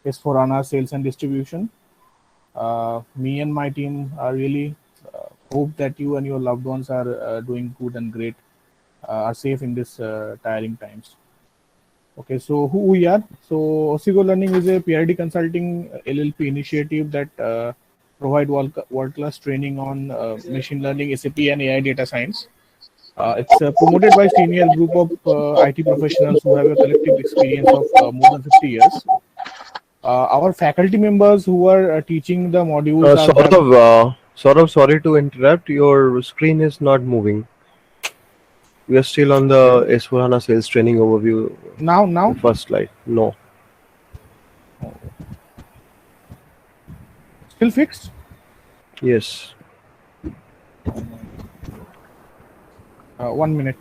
S/4HANA Sales and Distribution. Me and my team are really hope that you and your loved ones are doing good and great, are safe in this tiring times. Okay, so who we are? So Osigo Learning is a PRD consulting LLP initiative that provide world-class training on machine learning, SAP, and AI data science. It's promoted by senior group of IT professionals who have a collective experience of more than 50 years. Our faculty members who are teaching the modules are have Sorry to interrupt. Your screen is not moving. We are still on the S4HANA sales training overview. The now. first slide. No. Still fixed? Yes. 1 minute.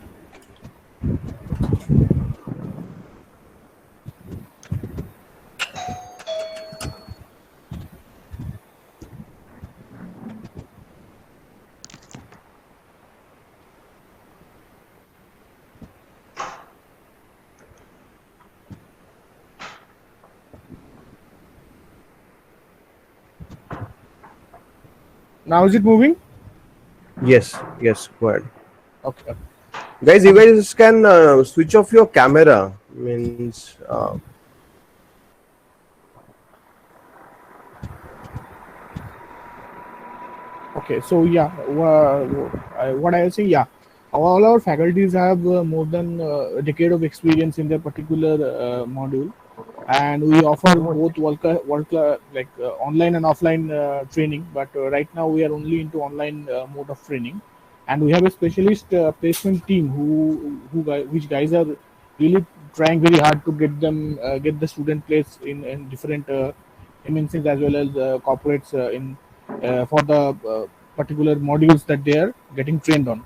Now is it moving? Yes. Yes. Go ahead. Okay. Guys, you guys can switch off your camera. Means Okay, so yeah, what I say, yeah, all our faculties have more than a decade of experience in their particular module, and we offer both online and offline training. But right now we are only into online mode of training, and we have a specialist placement team which guys are really trying very hard to get the student placed in different MNCs as well as corporates in for the particular modules that they are getting trained on.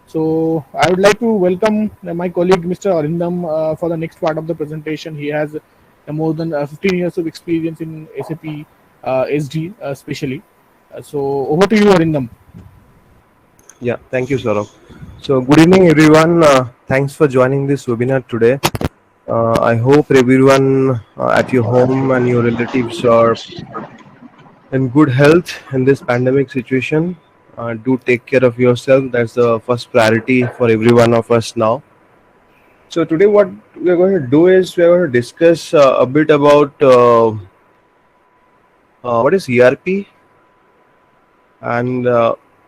So I would like to welcome my colleague Mr. Arindam for the next part of the presentation. He has more than 15 years of experience in SAP SD especially. So over to you, Arindam. yeah. Thank you, Saurabh. So, good evening, everyone. Thanks for joining this webinar today. I hope everyone at your home and your relatives are in good health in this pandemic situation. Do take care of yourself. That's the first priority for every one of us now. So today, what we're going to do is we're going to discuss a bit about what is ERP and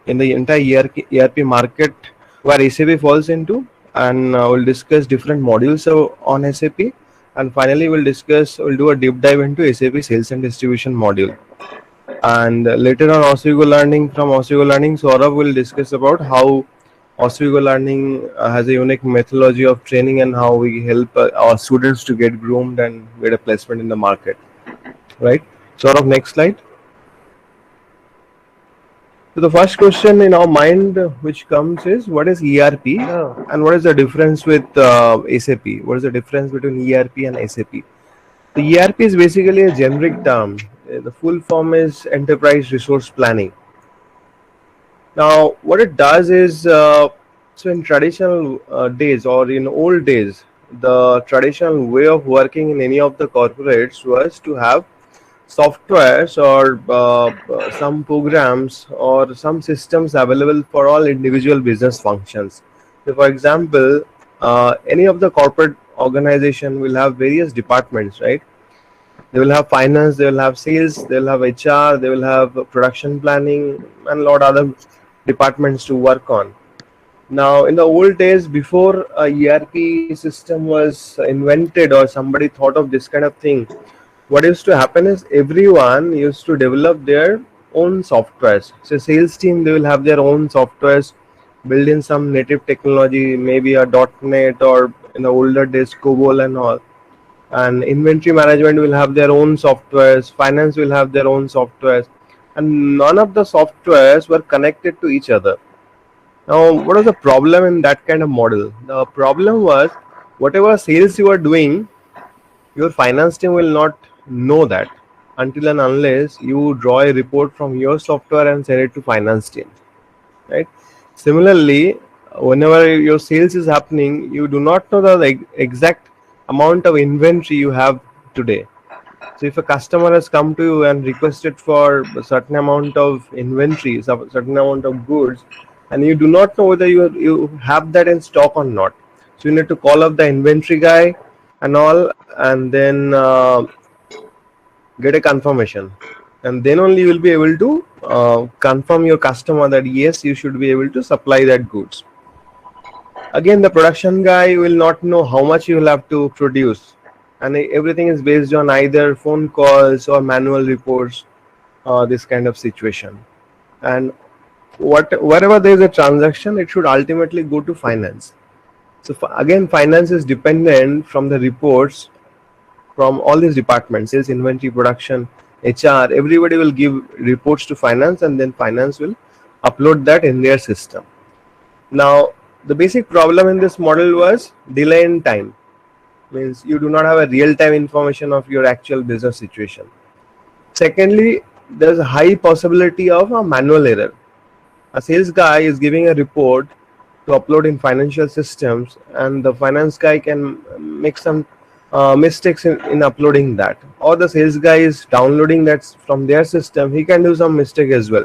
in the entire ERP market where SAP falls into, and we'll discuss different modules on SAP, and finally we'll do a deep dive into SAP Sales and Distribution module. And later on, Oswego Learning, Saurabh will discuss about how Oswego Learning has a unique methodology of training and how we help our students to get groomed and get a placement in the market. Right? Saurabh, next slide. So the first question in our mind which comes is, what is ERP and what is the difference with SAP? What is the difference between ERP and SAP? The ERP is basically a generic term. The full form is Enterprise Resource Planning. Now, what it does is, so in traditional days or in old days, the traditional way of working in any of the corporates was to have softwares or some programs or some systems available for all individual business functions. So, for example, any of the corporate organization will have various departments, right? They will have finance, they will have sales, they will have HR, they will have production planning, and a lot other departments to work on. Now, in the old days, before a ERP system was invented or somebody thought of this kind of thing, what used to happen is everyone used to develop their own softwares. So, sales team, they will have their own softwares, build in some native technology, maybe a .NET or in the older days COBOL and all. And inventory management will have their own softwares, finance will have their own softwares, and none of the softwares were connected to each other. Now, what was the problem in that kind of model? The problem was, whatever sales you are doing, your finance team will not know that until and unless you draw a report from your software and send it to finance team, right? Similarly, whenever your sales is happening, you do not know the exact amount of inventory you have today. So if a customer has come to you and requested for a certain amount of inventory, a certain amount of goods, and you do not know whether you have that in stock or not, so you need to call up the inventory guy and all, and then get a confirmation, and then only you will be able to confirm your customer that yes, you should be able to supply that goods. Again, the production guy will not know how much you will have to produce, and everything is based on either phone calls or manual reports, this kind of situation. And wherever there is a transaction, it should ultimately go to finance. So again, finance is dependent from the reports from all these departments: sales, inventory, production, HR. Everybody will give reports to finance, and then finance will upload that in their system. Now, the basic problem in this model was delay in time. Means you do not have a real-time information of your actual business situation. Secondly, there's a high possibility of a manual error. A sales guy is giving a report to upload in financial systems, and the finance guy can make some mistakes in uploading that, or the sales guy is downloading that from their system, he can do some mistake as well.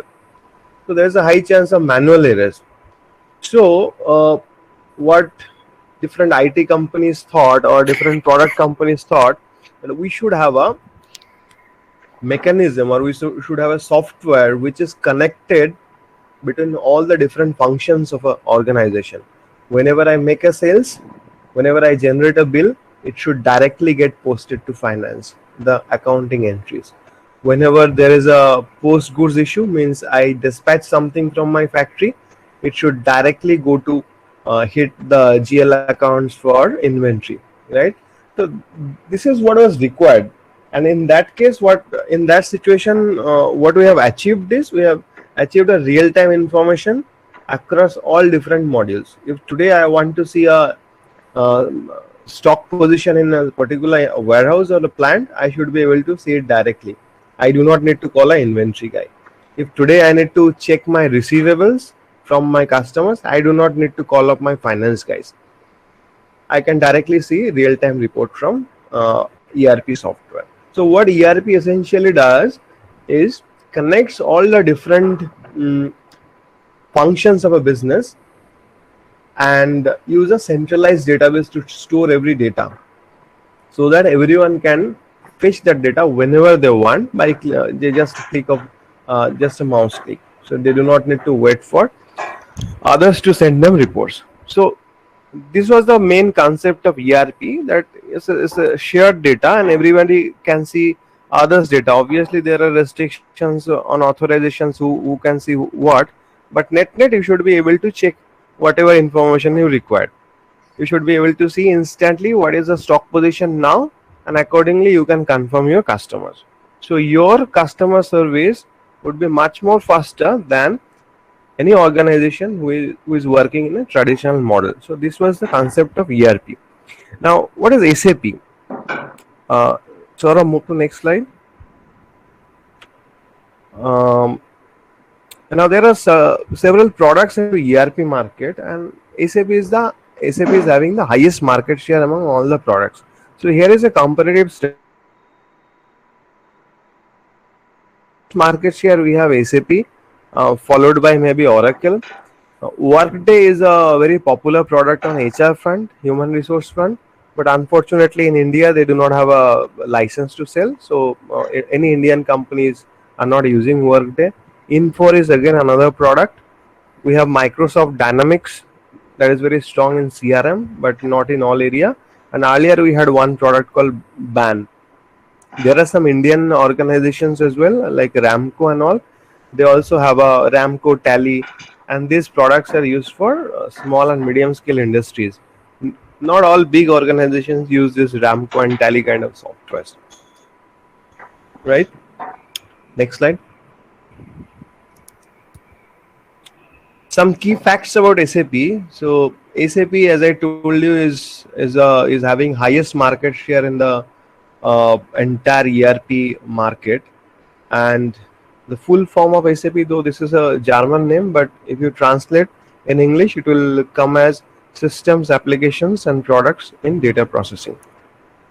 So there's a high chance of manual errors. So what different IT companies thought, or different product companies thought, that we should have a mechanism, or we should have a software which is connected between all the different functions of an organization. Whenever I make a sales, whenever I generate a bill, it should directly get posted to finance, the accounting entries. Whenever there is a post goods issue, means I dispatch something from my factory, it should directly go to hit the GL accounts for inventory, right? So this is what was required. And in that case, in that situation, what we have achieved is, we have achieved a real-time information across all different modules. If today I want to see a stock position in a particular warehouse or a plant, I should be able to see it directly. I do not need to call an inventory guy. If today I need to check my receivables from my customers, I do not need to call up my finance guys. I can directly see real-time report from ERP software. So what ERP essentially does is connects all the different functions of a business and use a centralized database to store every data, so that everyone can fetch that data whenever they want by they just click of just a mouse click. So they do not need to wait for others to send them reports. So this was the main concept of ERP, that it's a shared data and everybody can see others' data. Obviously, there are restrictions on authorizations who can see what, but net you should be able to check whatever information you require. You should be able to see instantly what is the stock position now, and accordingly you can confirm your customers. So your customer service would be much more faster than any organization who is working in a traditional model. So this was the concept of ERP. Now, what is SAP? Saurabh, move to next slide. Now there are several products in the ERP market, and SAP is having the highest market share among all the products. So here is a comparative market share. We have SAP, followed by maybe Oracle. Workday is a very popular product on HR front, human resource front, but unfortunately in India they do not have a license to sell. So any Indian companies are not using Workday. Infor is again another product. We have Microsoft Dynamics, that is very strong in CRM, but not in all area. And earlier we had one product called BAN. There are some Indian organizations as well, like Ramco and all. They also have a Ramco Tally, and these products are used for small and medium scale industries. Not all big organizations use this Ramco and Tally kind of software, right? Next slide. Some key facts about SAP. So SAP, as I told you, is having highest market share in the entire ERP market. And the full form of SAP, though this is a German name, but if you translate in English, it will come as Systems, Applications and Products in Data Processing.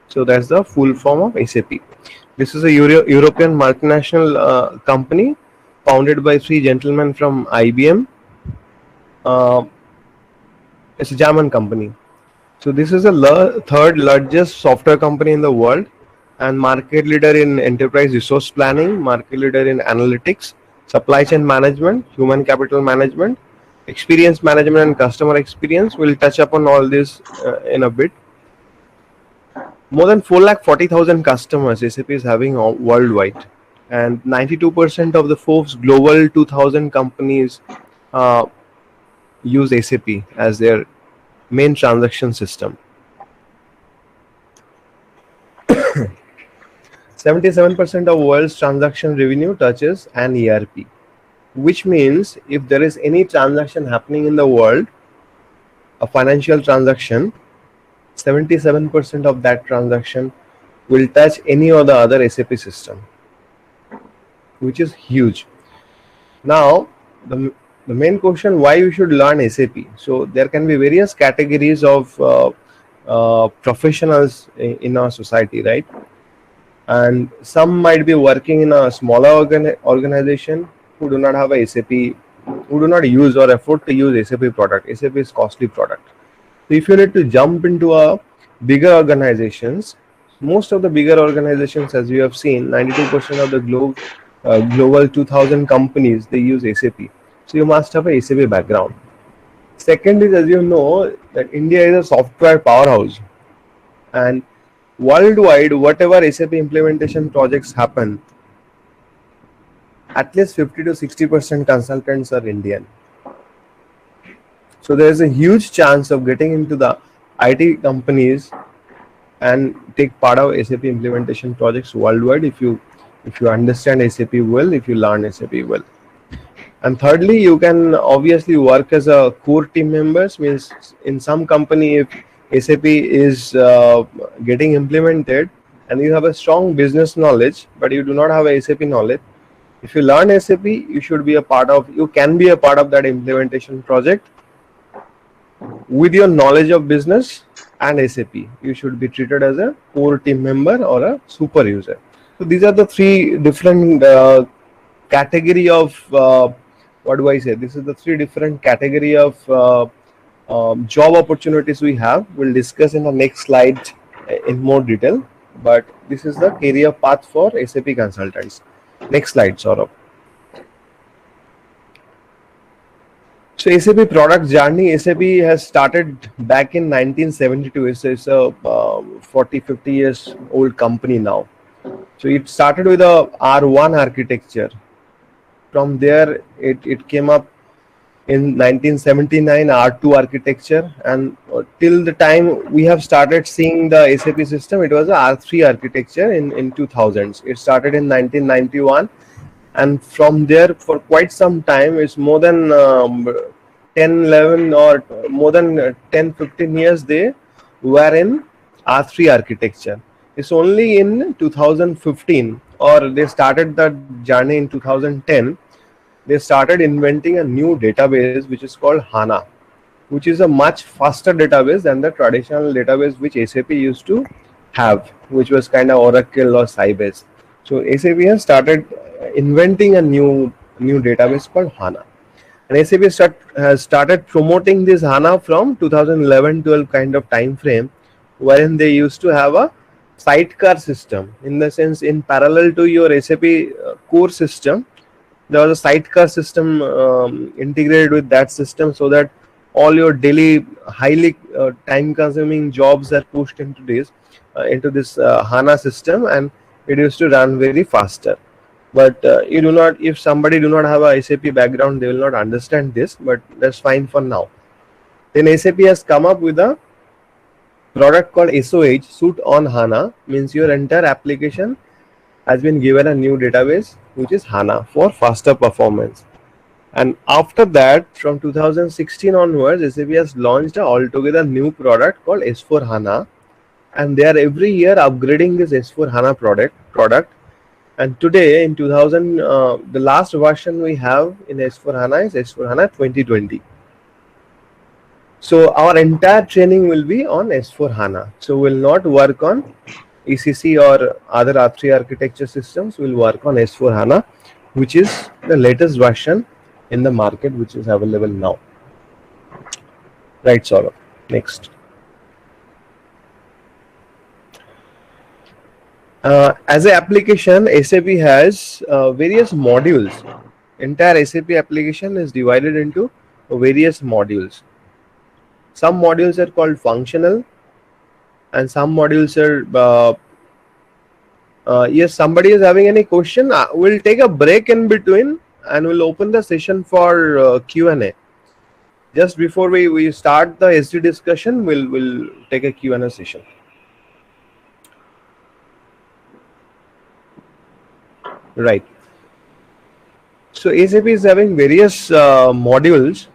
So that's the full form of SAP. This is a European multinational company founded by three gentlemen from IBM. Uh, it's a German company. So this is the third largest software company in the world and market leader in enterprise resource planning, market leader in analytics, supply chain management, human capital management, experience management and customer experience. We'll touch upon all this in a bit. More than 440,000 customers SAP is having worldwide, and 92% of the Forbes Global 2000 companies uh, use SAP as their main transaction system. 77% of world's transaction revenue touches an ERP, which means if there is any transaction happening in the world, a financial transaction, 77% of that transaction will touch any of the other SAP system, which is huge. Now, the main question, why you should learn SAP? So there can be various categories of professionals in our society, right? And some might be working in a smaller organization who do not have a SAP, who do not use or afford to use SAP product. SAP is costly product. So if you need to jump into a bigger organizations, most of the bigger organizations, as you have seen, 92% of the global 2000 companies, they use SAP. So you must have a SAP background. Second is, as you know, that India is a software powerhouse, and worldwide, whatever SAP implementation projects happen, at least 50 to 60% consultants are Indian. So there is a huge chance of getting into the IT companies and take part of SAP implementation projects worldwide if you understand SAP well, if you learn SAP well. And thirdly, you can obviously work as a core team members. Means in some company, if SAP is getting implemented and you have a strong business knowledge, but you do not have a SAP knowledge, if you learn SAP, you can be a part of that implementation project. With your knowledge of business and SAP, you should be treated as a core team member or a super user. So these are the three different category of what do I say? This is the three different category of job opportunities we have. We'll discuss in the next slide in more detail. But this is the career path for SAP consultants. Next slide, Saurabh. So SAP product journey, SAP has started back in 1972. It's a 40-50 years old company now. So it started with a R1 architecture. From there, it came up in 1979 R2 architecture, and till the time we have started seeing the SAP system, it was a R3 architecture in 2000s. It started in 1991, and from there for quite some time, it's more than 10, 11 or more than 10, 15 years they were in R3 architecture. It's only in 2015, or they started that journey in 2010, they started inventing a new database which is called HANA, which is a much faster database than the traditional database which SAP used to have, which was kind of Oracle or Sybase. So SAP has started inventing a new database called HANA. And SAP has started promoting this HANA from 2011-12 kind of time frame, wherein they used to have a sidecar system. In the sense, in parallel to your SAP core system, there was a sidecar system integrated with that system, so that all your daily highly time-consuming jobs are pushed into this HANA system, and it used to run very faster. But you do not, if somebody do not have a SAP background, they will not understand this, but that's fine for now. Then SAP has come up with a product called SOH, Suite on HANA, means your entire application has been given a new database, which is HANA, for faster performance. And after that, from 2016 onwards, SAP has launched an altogether new product called S4 HANA, and they are every year upgrading this S4 HANA product. And today in 2000, the last version we have in S4 HANA is S4 HANA 2020. So our entire training will be on S4 HANA. So we'll not work on ECC or other R3 architecture systems will work on S4 HANA, which is the latest version in the market, which is available now. Right, Saurabh. Next. As an application, SAP has various modules. Entire SAP application is divided into various modules. Some modules are called functional, and some modules are. Yes, somebody is having any question? We'll take a break in between, and we'll open the session for Q&A. Just before we start the SD discussion, we'll take a Q&A session. Right. So SAP is having various modules.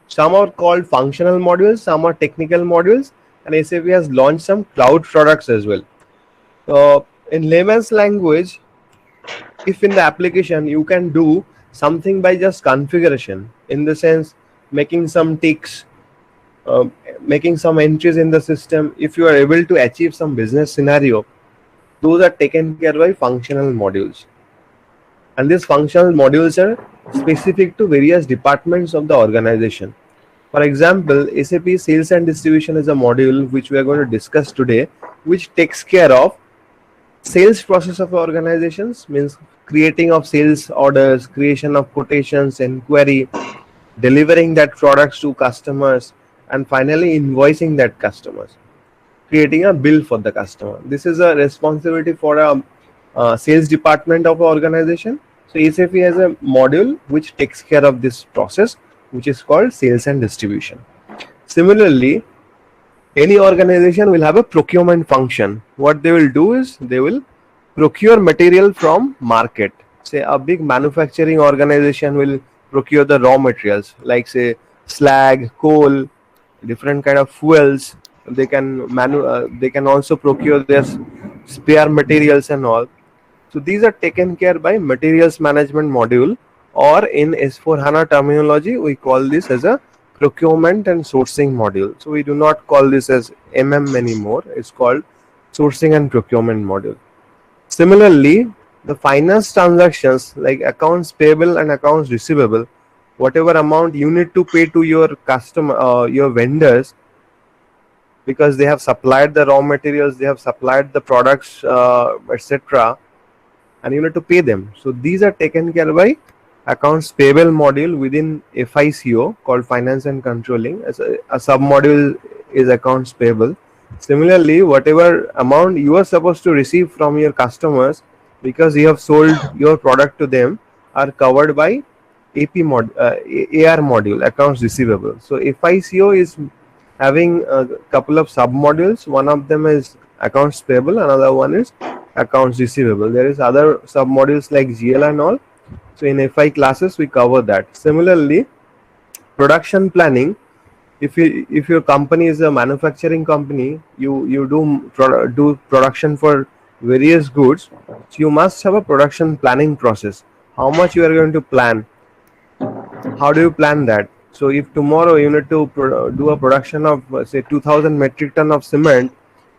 Some are called functional modules, some are technical modules, and SAP has launched some cloud products as well. In layman's language, if in the application you can do something by just configuration, in the sense making some ticks, making some entries in the system, if you are able to achieve some business scenario, those are taken care by functional modules. And these functional modules are specific to various departments of the organization. For example, SAP Sales and Distribution is a module which we are going to discuss today, which takes care of sales process of organizations, means creating of sales orders, creation of quotations, inquiry, delivering that products to customers, and finally invoicing that customers, creating a bill for the customer. This is a responsibility for a sales department of an organization. So SAP has a module which takes care of this process, which is called sales and distribution. Similarly, any organization will have a procurement function. What they will do is they will procure material from market. Say a big manufacturing organization will procure the raw materials, like say slag, coal, different kind of fuels. They can also procure their spare materials and all. So these are taken care by materials management module, or in S4 HANA terminology, we call this as a procurement and sourcing module. So we do not call this as MM anymore. It's called sourcing and procurement module. Similarly, the finance transactions like accounts payable and accounts receivable, whatever amount you need to pay to your customer, your vendors, because they have supplied the raw materials, they have supplied the products, etc., and you need to pay them. So these are taken care by accounts payable module within FICO, called finance and controlling. As a sub module is accounts payable. Similarly, whatever amount you are supposed to receive from your customers because you have sold your product to them are covered by AR module, accounts receivable. So FICO is having a couple of sub modules. One of them is accounts payable, another one is accounts receivable. There is other sub modules like GL and all. So in FI classes we cover that. Similarly, production planning. If your company is a manufacturing company, you do production for various goods. So you must have a production planning process. How much you are going to plan? How do you plan that? So if tomorrow you need to do a production of say 2000 metric ton of cement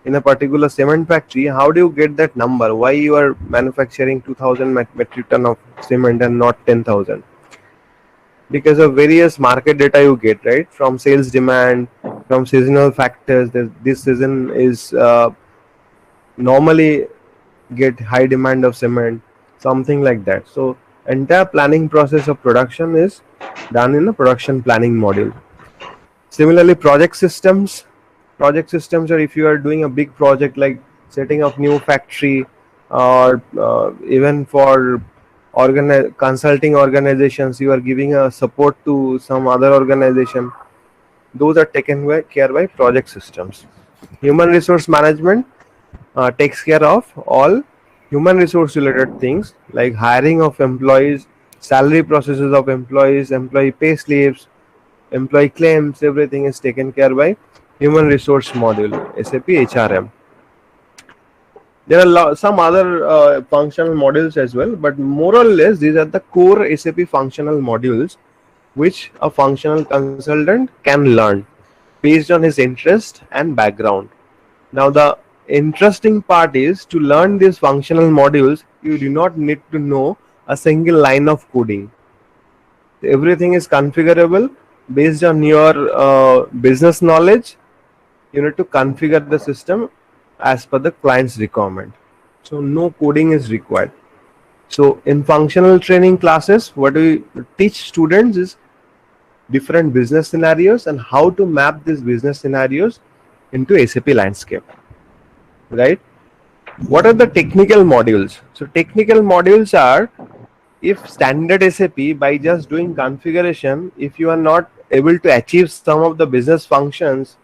in a particular cement factory, how do you get that number? Why you are manufacturing 2000 metric ton of cement and not 10,000? Because of various market data you get, right? From sales demand, from seasonal factors. This season is normally get high demand of cement, something like that. So entire planning process of production is done in a production planning module. Similarly, project systems. Project systems are if you are doing a big project like setting up new factory, or even for consulting organizations, you are giving a support to some other organization. Those are taken care by project systems. Human resource management takes care of all human resource related things like hiring of employees, salary processes of employees, employee pay slips, employee claims. Everything is taken care by human resource module, SAP HRM. There are some other functional modules as well, but more or less these are the core SAP functional modules which a functional consultant can learn based on his interest and background. Now the interesting part is to learn these functional modules, you do not need to know a single line of coding. Everything is configurable based on your business knowledge. You need to configure the system as per the client's requirement. So no coding is required. So in functional training classes, what we teach students is different business scenarios and how to map these business scenarios into SAP landscape, right? What are the technical modules? So technical modules are, if standard SAP, by just doing configuration, if you are not able to achieve some of the business functions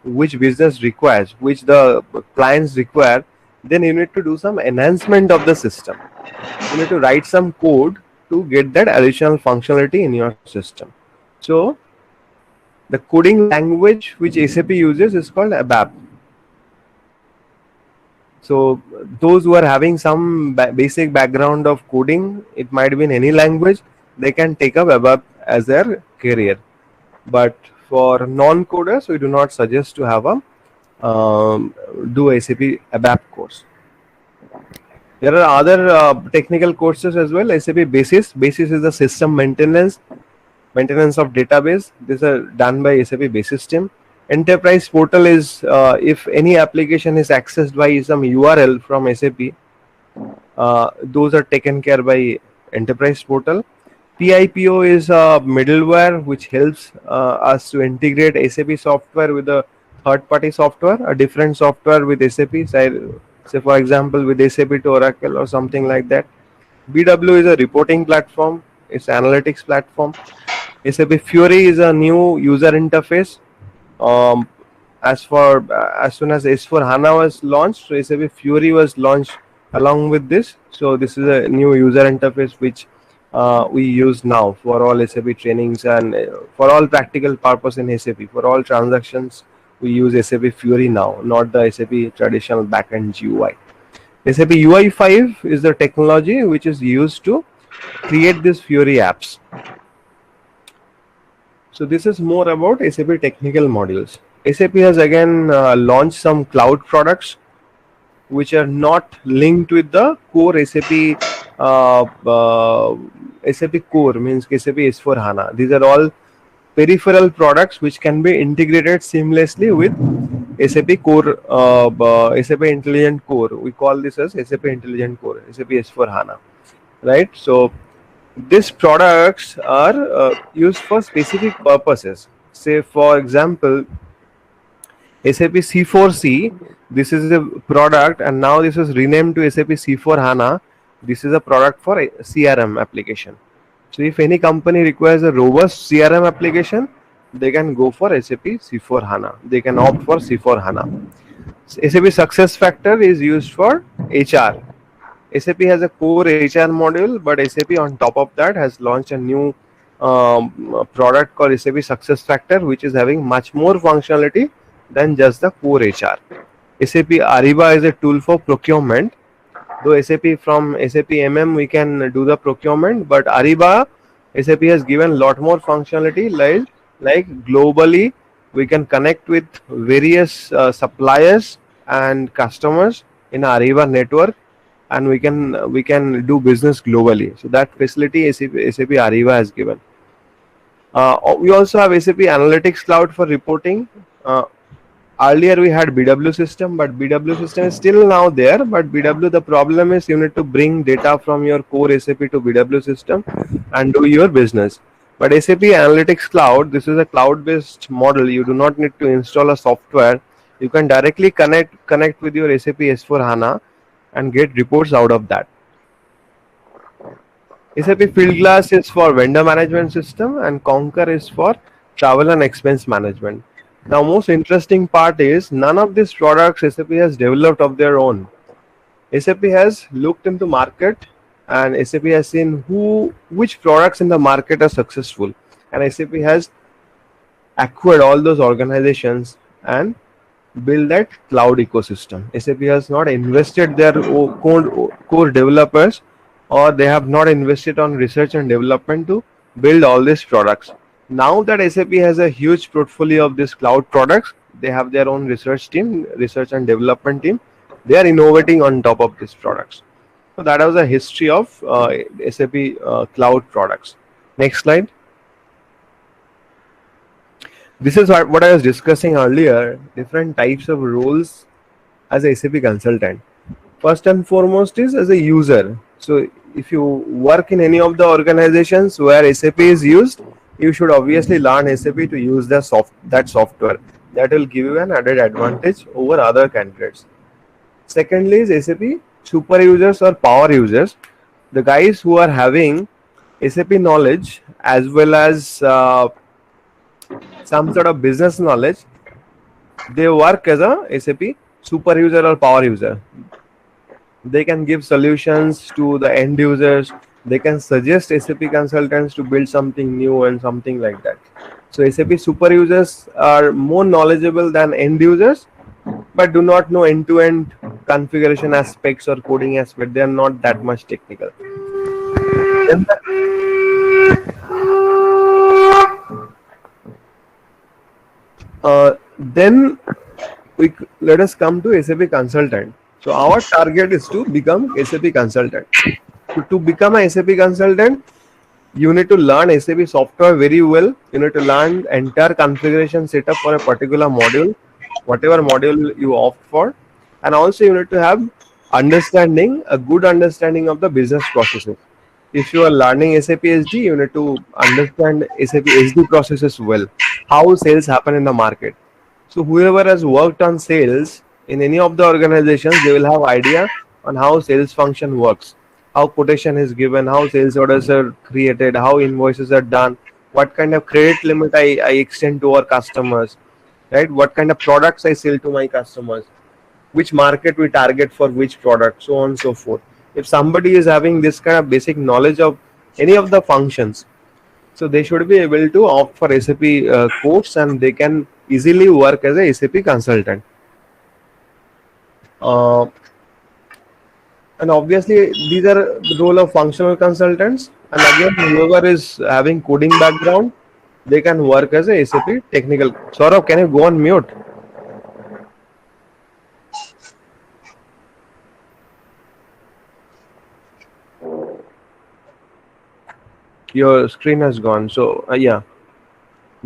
which business requires, which the clients require, then you need to do some enhancement of the system. You need to write some code to get that additional functionality in your system. So the coding language which SAP uses is called ABAP. So those who are having some basic background of coding, it might be in any language, they can take up ABAP as their career. But for non-coders, we do not suggest to have a do SAP ABAP course. There are other technical courses as well. SAP Basis. Basis is the system maintenance of database. These are done by SAP Basis team. Enterprise portal is if any application is accessed by some URL from SAP, those are taken care by enterprise portal. PIPO is a middleware which helps us to integrate SAP software with a third-party software, a different software with SAP. Say for example with SAP to Oracle or something like that. BW is a reporting platform. It's analytics platform. SAP Fiori is a new user interface. As soon as S4 HANA was launched, so SAP Fiori was launched along with this. So this is a new user interface which we use now for all SAP trainings and for all practical purpose in SAP. For all transactions, we use SAP Fiori now, not the SAP traditional backend GUI. SAP UI5 is the technology which is used to create these Fiori apps. So this is more about SAP technical modules. SAP has again launched some cloud products which are not linked with the core SAP. SAP core means SAP S4 HANA. These are all peripheral products which can be integrated seamlessly with SAP core, SAP Intelligent Core. We call this as SAP Intelligent Core, SAP S4 HANA, right? So these products are used for specific purposes. Say for example, SAP C4C, this is a product and now this is renamed to SAP C4 HANA. This is a product for a CRM application. So if any company requires a robust CRM application, they can go for SAP C4 HANA. They can opt for C4 HANA. SAP SuccessFactors is used for HR. SAP has a core HR module, but SAP on top of that has launched a new product called SAP SuccessFactors, which is having much more functionality than just the core HR. SAP Ariba is a tool for procurement. Though SAP from SAP MM we can do the procurement, but Ariba, SAP has given a lot more functionality, like globally we can connect with various suppliers and customers in Ariba network, and we can do business globally. So that facility SAP Ariba has given. We also have SAP Analytics Cloud for reporting. Earlier we had BW system, but BW system is still now there. But BW, the problem is you need to bring data from your core SAP to BW system and do your business. But SAP Analytics Cloud, this is a cloud-based model. You do not need to install a software. You can directly connect with your SAP S4 HANA and get reports out of that. SAP Fieldglass is for vendor management system and Concur is for travel and expense management. Now, most interesting part is none of these products SAP has developed of their own. SAP has looked into market and SAP has seen which products in the market are successful, and SAP has acquired all those organizations and build that cloud ecosystem. SAP has not invested their core developers, or they have not invested on research and development to build all these products. Now that SAP has a huge portfolio of these cloud products, they have their own research team, research and development team, They are innovating on top of these products. So that was a history of SAP cloud products. Next slide. This is what I was discussing earlier, different types of roles as a SAP consultant. First and foremost is as a user. So if you work in any of the organizations where SAP is used, you should obviously learn SAP to use that software. That will give you an added advantage over other candidates. Secondly is SAP super users or power users, the guys who are having SAP knowledge as well as some sort of business knowledge. They work as a SAP super user or power user. They can give solutions to the end users. They can suggest SAP consultants to build something new and something like that. So SAP super users are more knowledgeable than end users, but do not know end-to-end configuration aspects or coding aspects. They are not that much technical. Then let us come to SAP consultant. So our target is to become SAP consultant. To become a SAP consultant, you need to learn SAP software very well. You need to learn entire configuration setup for a particular module, whatever module you opt for, and also you need to have a good understanding of the business processes. If you are learning SAP SD, you need to understand SAP SD processes well, how sales happen in the market. So whoever has worked on sales in any of the organizations, they will have idea on how sales function works, how quotation is given, how sales orders are created, how invoices are done, what kind of credit limit I extend to our customers, right? What kind of products I sell to my customers, which market we target for which product, so on and so forth. If somebody is having this kind of basic knowledge of any of the functions, so they should be able to opt for SAP course and they can easily work as a SAP consultant. And obviously these are the role of functional consultants, and again whoever is having coding background, they can work as a SAP technical. Saurabh, can you go on mute? Your screen has gone. So yeah,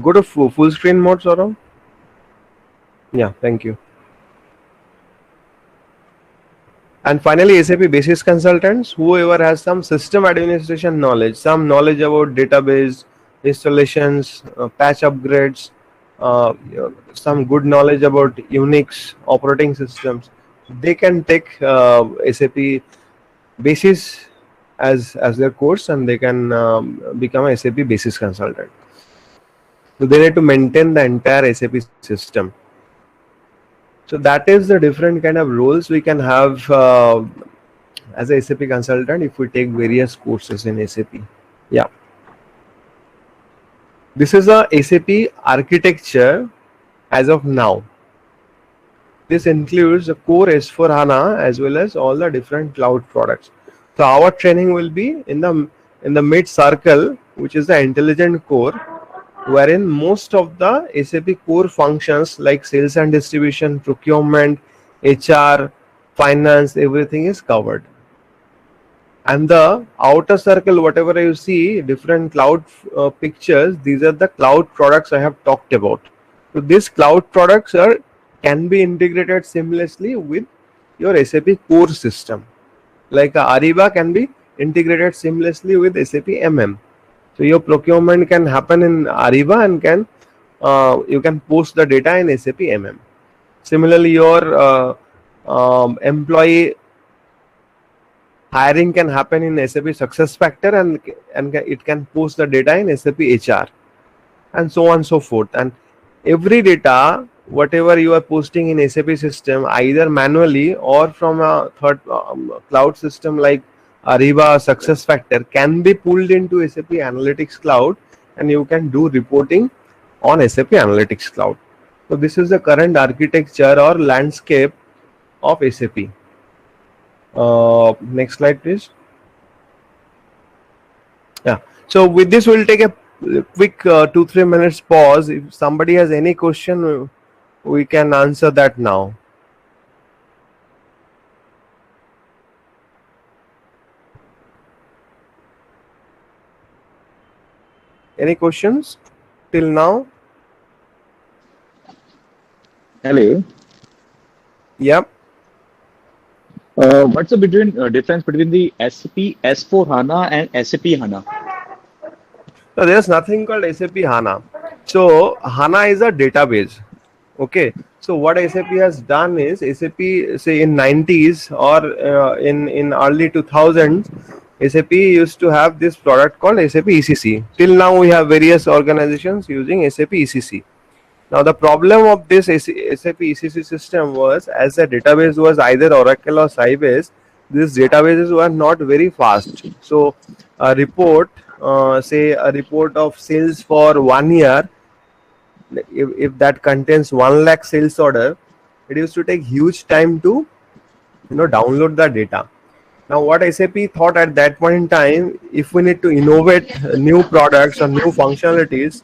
go to full screen mode, Saurabh. Yeah, thank you. And finally, SAP basis consultants, whoever has some system administration knowledge, some knowledge about database installations, patch upgrades, some good knowledge about Unix operating systems, they can take SAP basis as their course, and they can become a SAP basis consultant. So they need to maintain the entire SAP system. So that is the different kind of roles we can have as a SAP consultant if we take various courses in SAP. Yeah. This is a SAP architecture as of now. This includes the core S/4HANA as well as all the different cloud products. So our training will be in the mid circle, which is the intelligent core, wherein most of the SAP core functions like sales and distribution, procurement, HR, finance, everything is covered. And the outer circle, whatever you see, different cloud pictures, these are the cloud products I have talked about. So these cloud products can be integrated seamlessly with your SAP core system. Like Ariba can be integrated seamlessly with SAP MM. So your procurement can happen in Ariba and you can post the data in SAP MM. Similarly, your employee hiring can happen in SAP SuccessFactors and it can post the data in SAP HR, and so on and so forth. And every data, whatever you are posting in SAP system, either manually or from a third cloud system like Ariba or SuccessFactors, can be pulled into SAP Analytics Cloud, and you can do reporting on SAP Analytics Cloud. So this is the current architecture or landscape of SAP. Next slide, please. Yeah. So with this, we'll take a quick 2-3 minutes pause. If somebody has any question, we can answer that now. Any questions till now? Hello. Yep. What's the difference between the SAP S4 HANA and SAP HANA? So there's nothing called SAP HANA. So HANA is a database. Okay. So what SAP has done is SAP, say in 90s or in early 2000s, SAP used to have this product called SAP ECC. Till now we have various organizations using SAP ECC. Now the problem of this SAP ECC system was, as the database was either Oracle or Sybase, these databases were not very fast. So a report, say a report of sales for 1 year, if that contains 1 lakh sales order, it used to take huge time to download the data. Now what SAP thought at that point in time, if we need to innovate new products or new functionalities,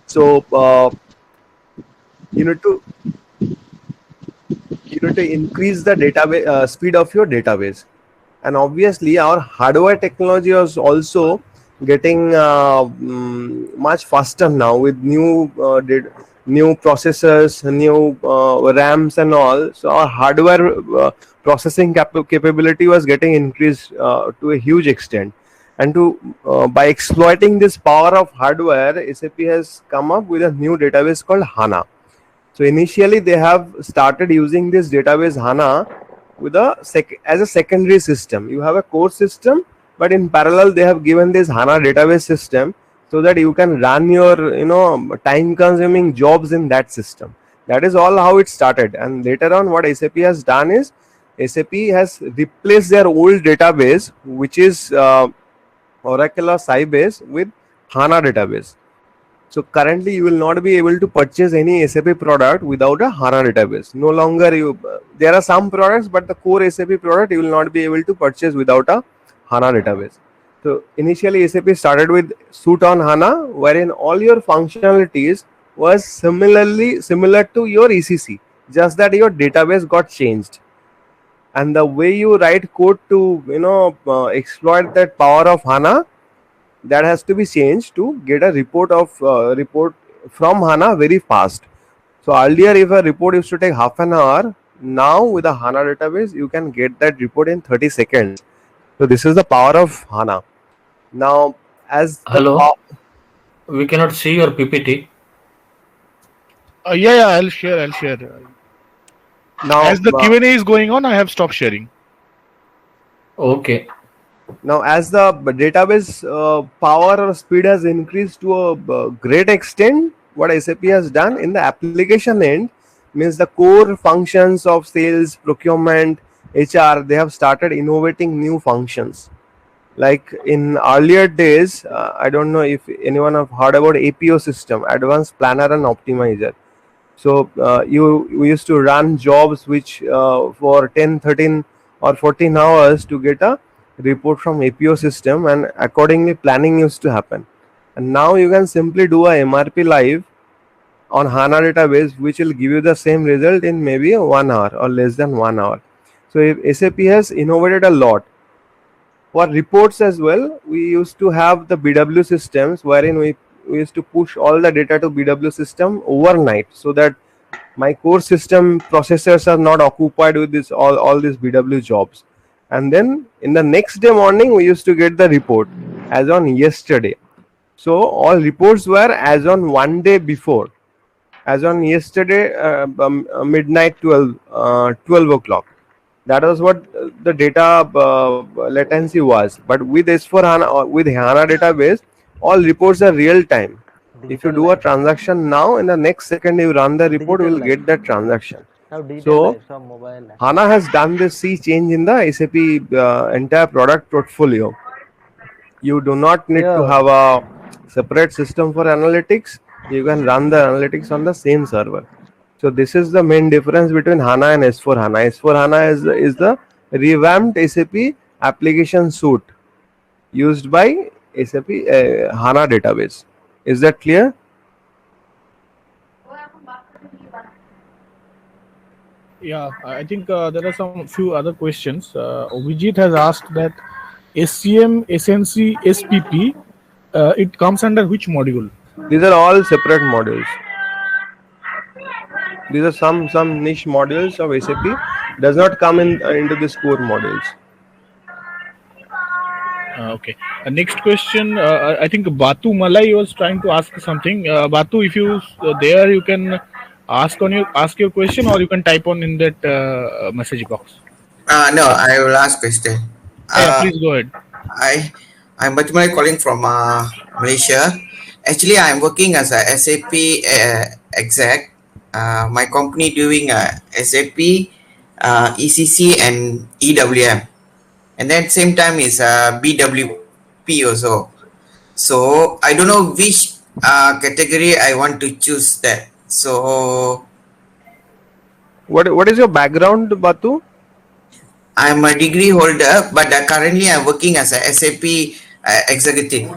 so you need to increase the database speed of your database. And obviously our hardware technology was also getting much faster now with new processors, new RAMs and all. So our hardware processing capability was getting increased to a huge extent. And to by exploiting this power of hardware, SAP has come up with a new database called HANA. So initially they have started using this database HANA with as a secondary system. You have a core system, but in parallel they have given this HANA database system so that you can run your time consuming jobs in that system. That is all how it started. And later on what SAP has done is SAP has replaced their old database, which is Oracle or Sybase, with HANA database. So currently you will not be able to purchase any SAP product without a HANA database. No longer there are some products, but the core SAP product you will not be able to purchase without a HANA database. So initially SAP started with Suite on HANA, wherein all your functionalities was similar to your ECC, just that your database got changed. And the way you write code to exploit that power of HANA, that has to be changed to get a report from HANA very fast. So earlier if a report used to take half an hour, now with a HANA database you can get that report in 30 seconds. So this is the power of HANA. Now as the Hello, we cannot see your PPT. Yeah, I'll share. now As the Q&A is going on, I have stopped sharing. Okay. Now, as the database power or speed has increased to a great extent, what SAP has done in the application end means the core functions of sales, procurement, HR, they have started innovating new functions. Like in earlier days, I don't know if anyone have heard about APO system, Advanced Planner and Optimizer. So we used to run jobs which for 10, 13 or 14 hours to get a report from APO system, and accordingly planning used to happen. And now you can simply do a MRP live on HANA database, which will give you the same result in maybe 1 hour or less than 1 hour. So if SAP has innovated a lot. For reports as well, we used to have the BW systems wherein we used to push all the data to BW system overnight, so that my core system processors are not occupied with this all these BW jobs. And then in the next day morning we used to get the report as on yesterday. So all reports were as on one day before, as on yesterday midnight 12 o'clock. That was what the data latency was. But with S4 HANA, with HANA database, all reports are real time. If you do a transaction now, in the next second you run the report, you will get that transaction. So HANA has done this sea change in the SAP entire product portfolio. You do not need to have a separate system for analytics. You can run the analytics on the same server. So this is the main difference between HANA and S4 HANA. S4 HANA is the revamped SAP application suite used by SAP HANA database. Is that clear? Yeah, I think there are some few other questions. Vijit has asked that SCM, SNC, SPP, it comes under which module? These are all separate modules. These are some niche modules of SAP. Does not come into these core modules. Okay. Next question. I think Batu Malai was trying to ask something. Batu, if you there, you can ask your question, or you can type on in that message box. No, I will ask question. Yeah, please go ahead. I'm Bajmal calling from Malaysia. Actually, I'm working as a SAP exec. My company doing SAP, ECC, and EWM, and then same time is BWP also. So I don't know which category I want to choose that. So What is your background, Batu? I'm a degree holder, but currently I'm working as a SAP executive.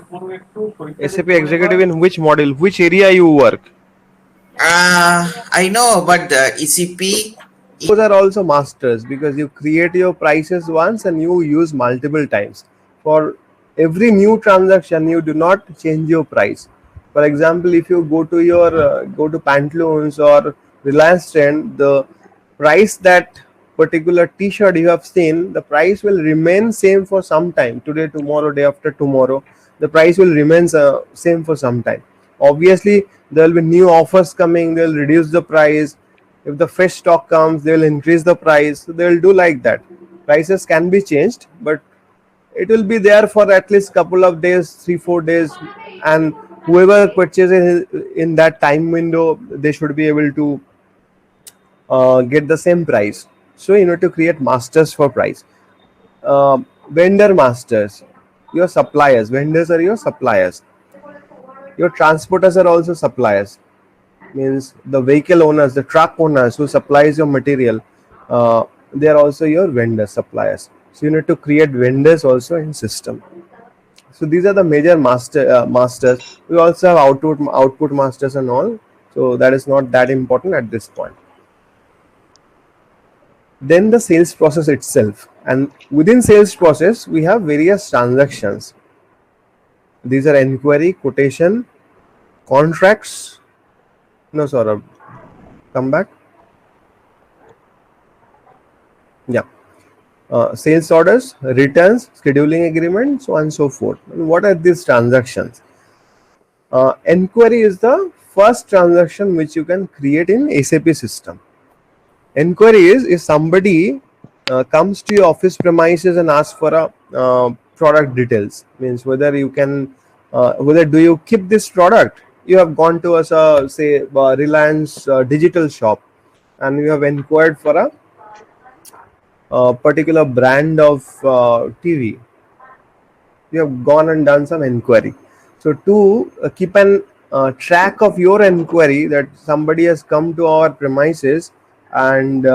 SAP executive in which module? Which area you work? I know about the ECP. Those are also masters because you create your prices once and you use multiple times. For every new transaction, you do not change your price. For example, if you go to your go to Pantaloons or Reliance Trend, the price that particular T-shirt you have seen, the price will remain same for some time. Today, tomorrow, day after tomorrow, the price will remain same for some time. Obviously, there will be new offers coming. They will reduce the price. If the fresh stock comes, they will increase the price. So they will do like that. Prices can be changed, but it will be there for at least couple of days, 3-4 days, and whoever purchases in that time window, they should be able to get the same price. So you need to create masters for price. Vendor masters, your suppliers. Vendors are your suppliers. Your transporters are also suppliers. Means the vehicle owners, the truck owners who supplies your material, they are also your vendor suppliers. So you need to create vendors also in system. So these are the major masters. We also have output masters and all. So that is not that important at this point. Then the sales process itself, and within sales process we have various transactions. These are inquiry, quotation, contracts. No, Saurabh, come back. Yeah. Sales orders, returns, scheduling agreement, so on and so forth. And what are these transactions? Inquiry is the first transaction which you can create in SAP system. Inquiry is if somebody comes to your office premises and asks for a product details, means whether you can, whether do you keep this product. You have gone to a say Reliance digital shop, and you have inquired for a particular brand of TV. You have gone and done some inquiry. So to keep an track of your inquiry, that somebody has come to our premises and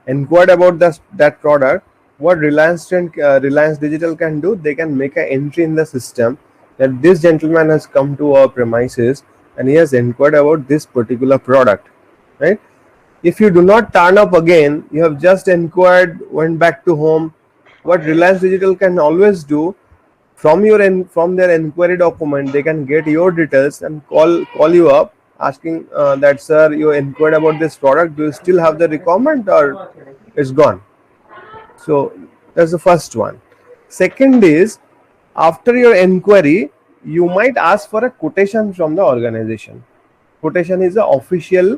inquired about that product, what Reliance Digital can do, they can make an entry in the system that this gentleman has come to our premises and he has inquired about this particular product, right? If you do not turn up again, you have just inquired, went back to home, what Reliance Digital can always do, from their inquiry document, they can get your details and call you up asking that, sir, you inquired about this product, do you still have the requirement or it's gone? So that's the first one. Second is, after your inquiry, you might ask for a quotation from the organization. Quotation is an official,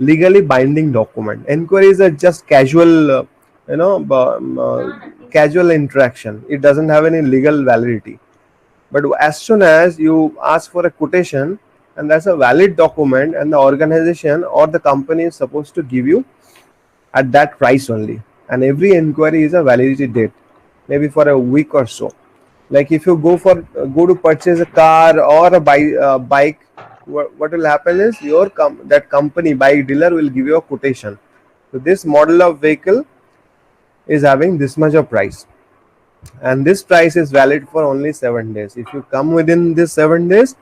legally binding document. Inquiry is a just casual, casual interaction. It doesn't have any legal validity. But as soon as you ask for a quotation, and that's a valid document, and the organization or the company is supposed to give you at that price only. And every inquiry is a validity date, maybe for a week or so. Like if you go to purchase a car or a bike, what will happen is that company, bike dealer, will give you a quotation. So this model of vehicle is having this much of price, and this price is valid for only 7 days. If you come within this 7 days,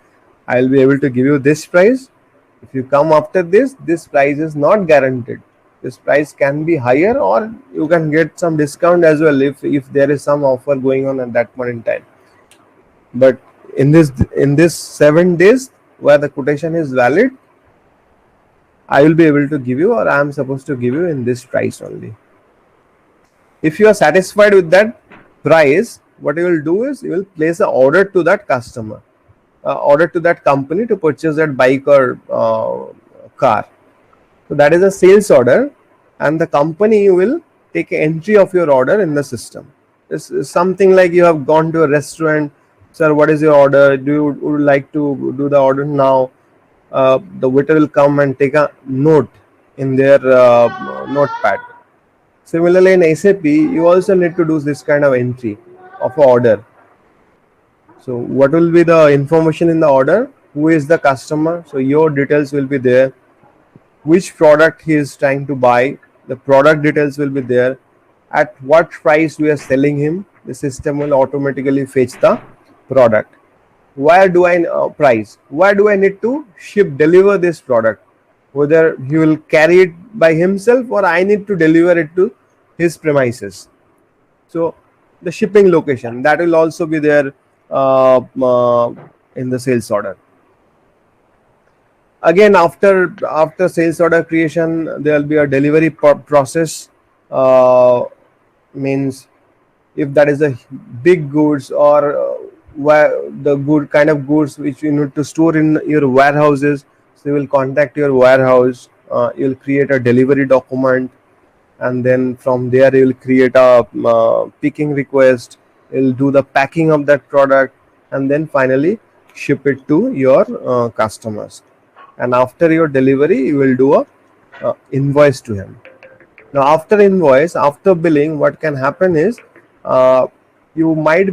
I will be able to give you this price. If you come after this price is not guaranteed. this price can be higher, or you can get some discount as well if there is some offer going on at that point in time. But in this 7 days where the quotation is valid, I will be able to give you, or I am supposed to give you in this price only. If you are satisfied with that price, what you will do is you will place an order to that customer, order to that company to purchase that bike or car. So that is a sales order, and the company will take an entry of your order in the system. It's something like you have gone to a restaurant. Sir, what is your order? Would you like to do the order now? The waiter will come and take a note in their notepad. Similarly, in SAP, you also need to do this kind of entry of order. So what will be the information in the order? Who is the customer? So your details will be there. Which product he is trying to buy? The product details will be there. At what price we are selling him? The system will automatically fetch the product. Where do I price? Where do I need to deliver this product? Whether he will carry it by himself or I need to deliver it to his premises. So the shipping location, that will also be there in the sales order. Again, after sales order creation, there will be a delivery process. Means if that is a big goods, or where the good kind of goods which you need to store in your warehouses, so you will contact your warehouse. You will create a delivery document, and then from there you will create a picking request. You will do the packing of that product, and then finally ship it to your customers. And after your delivery, you will do a invoice to him. Now, after invoice, after billing, what can happen is you might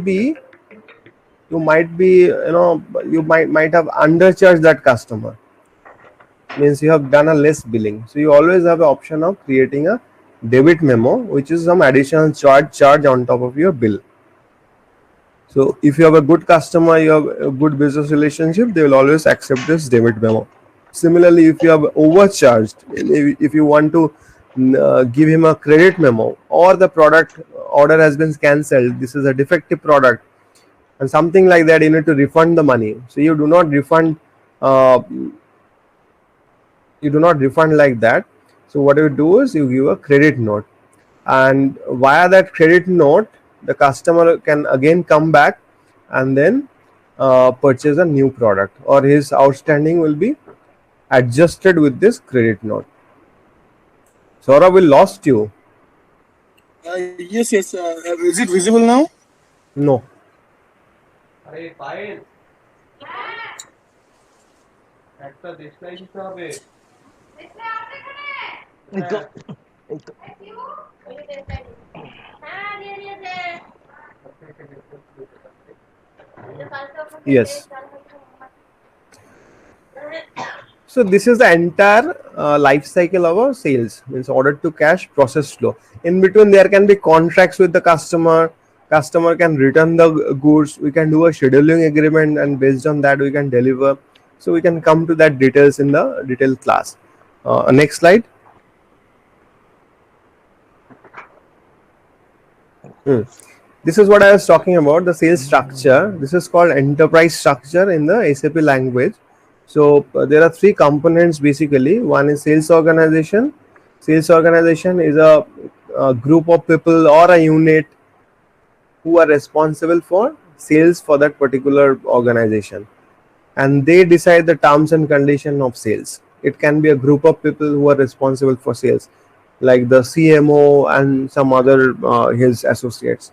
might have undercharged that customer. Means you have done a less billing. So you always have the option of creating a debit memo, which is some additional charge on top of your bill. So if you have a good customer, you have a good business relationship, they will always accept this debit memo. Similarly, if you have overcharged, if you want to give him a credit memo, or the product order has been cancelled, this is a defective product, and something like that, you need to refund the money. So you do not refund. Like that. So what you do is you give a credit note, and via that credit note, the customer can again come back and then purchase a new product, or his outstanding will be adjusted with this credit note. Saurabh, we lost you. Yes. Is it visible now? No. Yes. So this is the entire life cycle of our sales. Means order to cash process flow. In between, there can be contracts with the customer. Customer can return the goods. We can do a scheduling agreement, and based on that, we can deliver. So we can come to that details in the detail class. Next slide. This is what I was talking about, the sales structure. This is called enterprise structure in the SAP language. So there are three components basically. One is sales organization. Sales organization is a group of people or a unit who are responsible for sales for that particular organization, and they decide the terms and conditions of sales. It can be a group of people who are responsible for sales, like the CMO and some other his associates.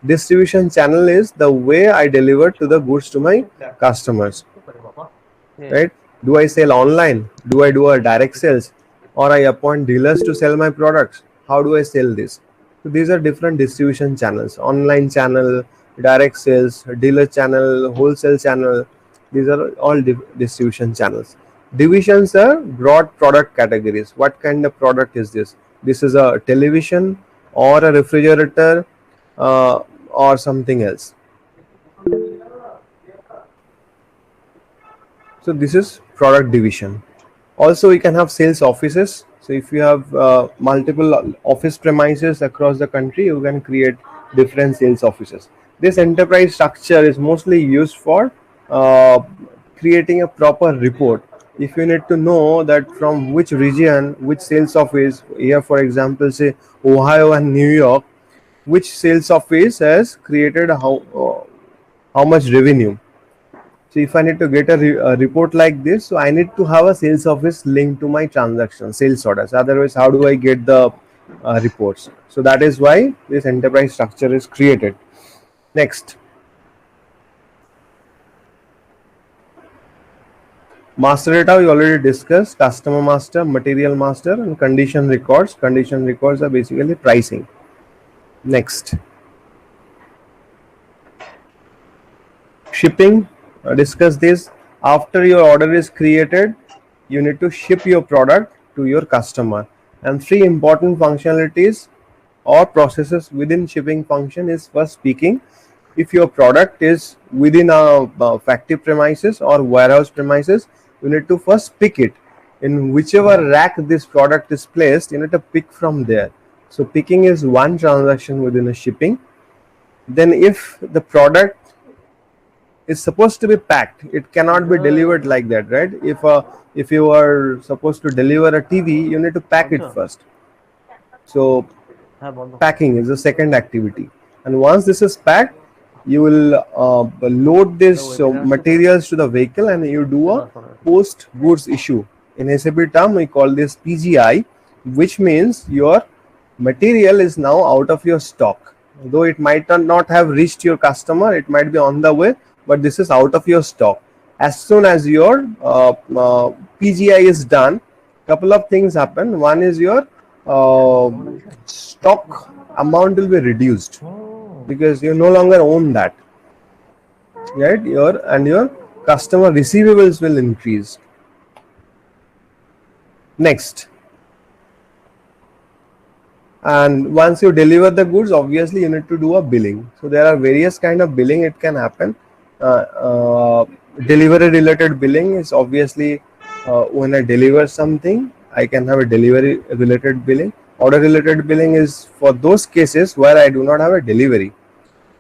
Distribution channel is the way I deliver to the goods to my customers. Right? Do I sell online? Do I do a direct sales, or I appoint dealers to sell my products? How do I sell this? So these are different distribution channels: online channel, direct sales, dealer channel, wholesale channel. These are all distribution channels. Divisions are broad product categories. What kind of product is this? This is a television or a refrigerator or something else. So this is product division. Also, we can have sales offices. So if you have multiple office premises across the country, you can create different sales offices. This enterprise structure is mostly used for uh, creating a proper report. If you need to know that from which region, which sales office, here for example, say Ohio and New York, which sales office has created how much revenue. So if I need to get a report like this, so I need to have a sales office linked to my transaction, sales orders. Otherwise, how do I get the reports? So that is why this enterprise structure is created. Next, master data we already discussed. Customer master, material master, and condition records. Condition records are basically pricing. Next, shipping. Discuss this. After your order is created, you need to ship your product to your customer. And three important functionalities or processes within shipping function is first speaking. If your product is within a factory premises or warehouse premises, you need to first pick it. In whichever rack this product is placed, you need to pick from there. So picking is one transaction within a shipping. Then if the product is supposed to be packed, it cannot be delivered like that, right? If you are supposed to deliver a TV, you need to pack it first. So packing is the second activity, and once this is packed, you will load this materials to the vehicle and you do a post goods issue. In SAP term, we call this PGI, which means your material is now out of your stock. Though it might not have reached your customer, it might be on the way, but this is out of your stock. As soon as your PGI is done, couple of things happen. One is your stock amount will be reduced because you no longer own that, right? Your customer receivables will increase. Next, and once you deliver the goods, obviously you need to do a billing. So there are various kind of billing it can happen. Delivery related billing is obviously when I deliver something, I can have a delivery related billing. Order related billing is for those cases where I do not have a delivery,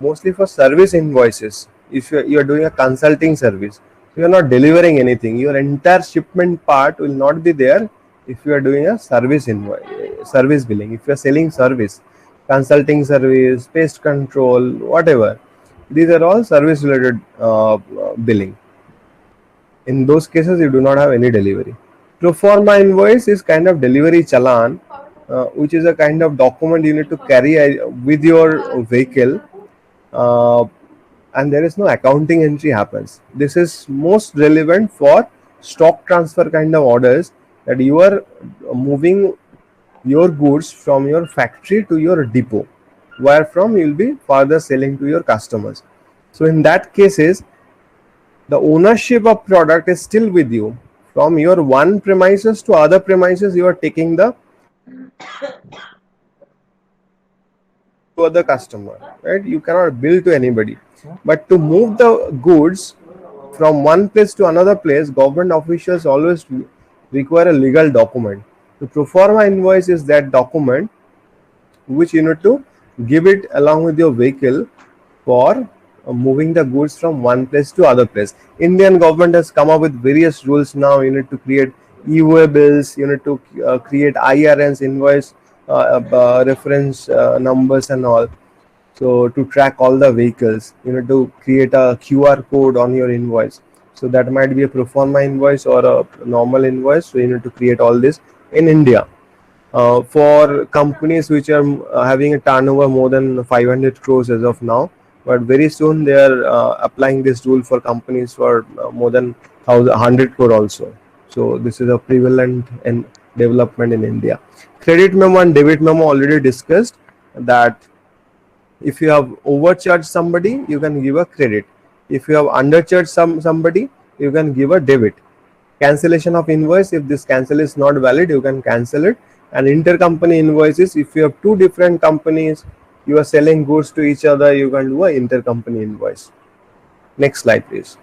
mostly for service invoices. If you are doing a consulting service, you are not delivering anything, your entire shipment part will not be there. If you are doing a service invoice, service billing, if you are selling service, consulting service, pest control, whatever, these are all service related billing. In those cases, you do not have any delivery. Pro forma invoice is kind of delivery challan, which is a kind of document you need to carry with your vehicle, and there is no accounting entry happens. This is most relevant for stock transfer kind of orders, that you are moving your goods from your factory to your depot, where from you will be further selling to your customers. So in that cases, the ownership of product is still with you. From your one premises to other premises, you are taking the to other customer, right? You cannot bill to anybody. But to move the goods from one place to another place, government officials always require a legal document. The pro forma invoice is that document which you need to give it along with your vehicle for moving the goods from one place to other place. Indian government has come up with various rules now. You need to create e-way bills, you need to create IRNs, invoice reference numbers and all. So to track all the vehicles, you need to create a QR code on your invoice. So that might be a pro forma invoice or a normal invoice. So you need to create all this in India. For companies which are having a turnover more than 500 crores as of now, but very soon they are applying this rule for companies for more than 100 crore also. So this is a prevalent and development in India. Credit memo and debit memo already discussed, that if you have overcharged somebody, you can give a credit. If you have undercharged somebody, you can give a debit. Cancellation of invoice, if this cancel is not valid, you can cancel it. And intercompany invoices, if you have two different companies, you are selling goods to each other, you can do an intercompany invoice. Next slide, please.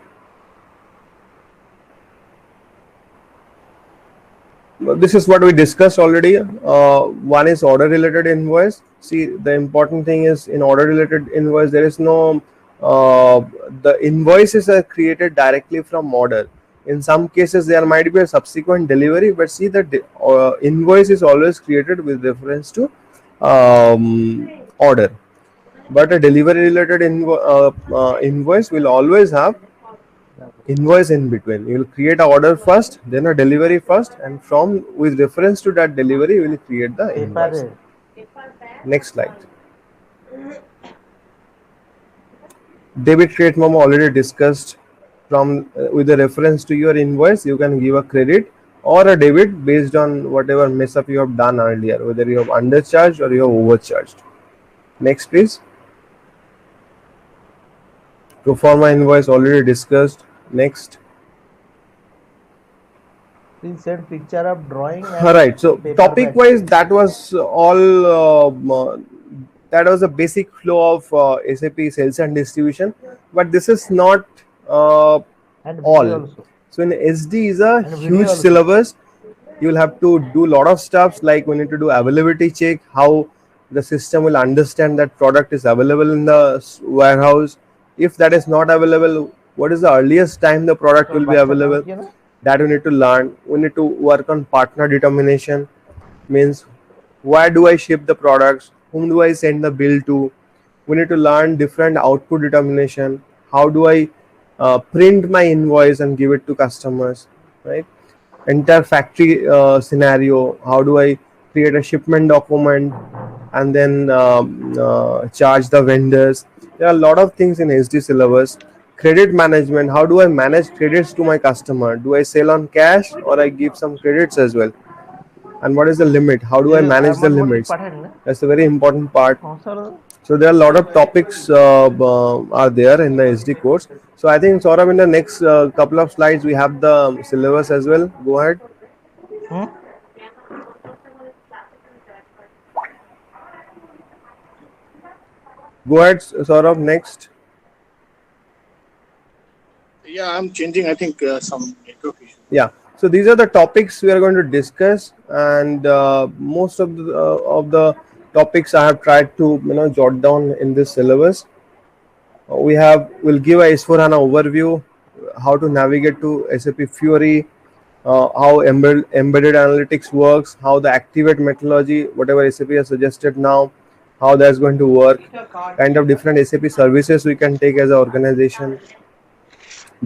This is what we discussed already. One is order related invoice. See, the important thing is in order related invoice, there is no, the invoices are created directly from order. In some cases, there might be a subsequent delivery, but see, the invoice is always created with reference to order. But a delivery related invoice will always have invoice in between. You will create an order first, then a delivery first, and from with reference to that delivery, you will create the invoice. Next slide. Debit credit memo already discussed. From with the reference to your invoice, you can give a credit or a debit based on whatever mess up you have done earlier, whether you have undercharged or you have overcharged. Next, please. Pro forma invoice already discussed. Next. Please send picture of drawing. All right. So topic wise, that was all. That was a basic flow of SAP sales and distribution. But this is not all. So in SD is a huge syllabus. You will have to do a lot of stuff, like we need to do availability check, how the system will understand that product is available in the warehouse. If that is not available, what is the earliest time the product will be available? That we need to learn. We need to work on partner determination, means where do I ship the products, whom do I send the bill to. We need to learn different output determination. How do I print my invoice and give it to customers, right? Entire factory scenario. How do I create a shipment document and then charge the vendors? There are a lot of things in SD syllabus. Credit management. How do I manage credits to my customer? Do I sell on cash or I give some credits as well? And what is the limit? How do I manage the limits? That's a very important part. So there are a lot of topics are there in the SD course. So I think Saurabh, in the next couple of slides, we have the syllabus as well. Go ahead. Go ahead, Saurabh, next. Yeah, I'm changing, I think, some network issue. Yeah. So these are the topics we are going to discuss, and most of the topics I have tried to jot down in this syllabus. We'll give a S4HANA overview, how to navigate to SAP Fiori, how embedded analytics works, how the activate methodology, whatever SAP has suggested now, how that's going to work, kind of different SAP services we can take as an organization,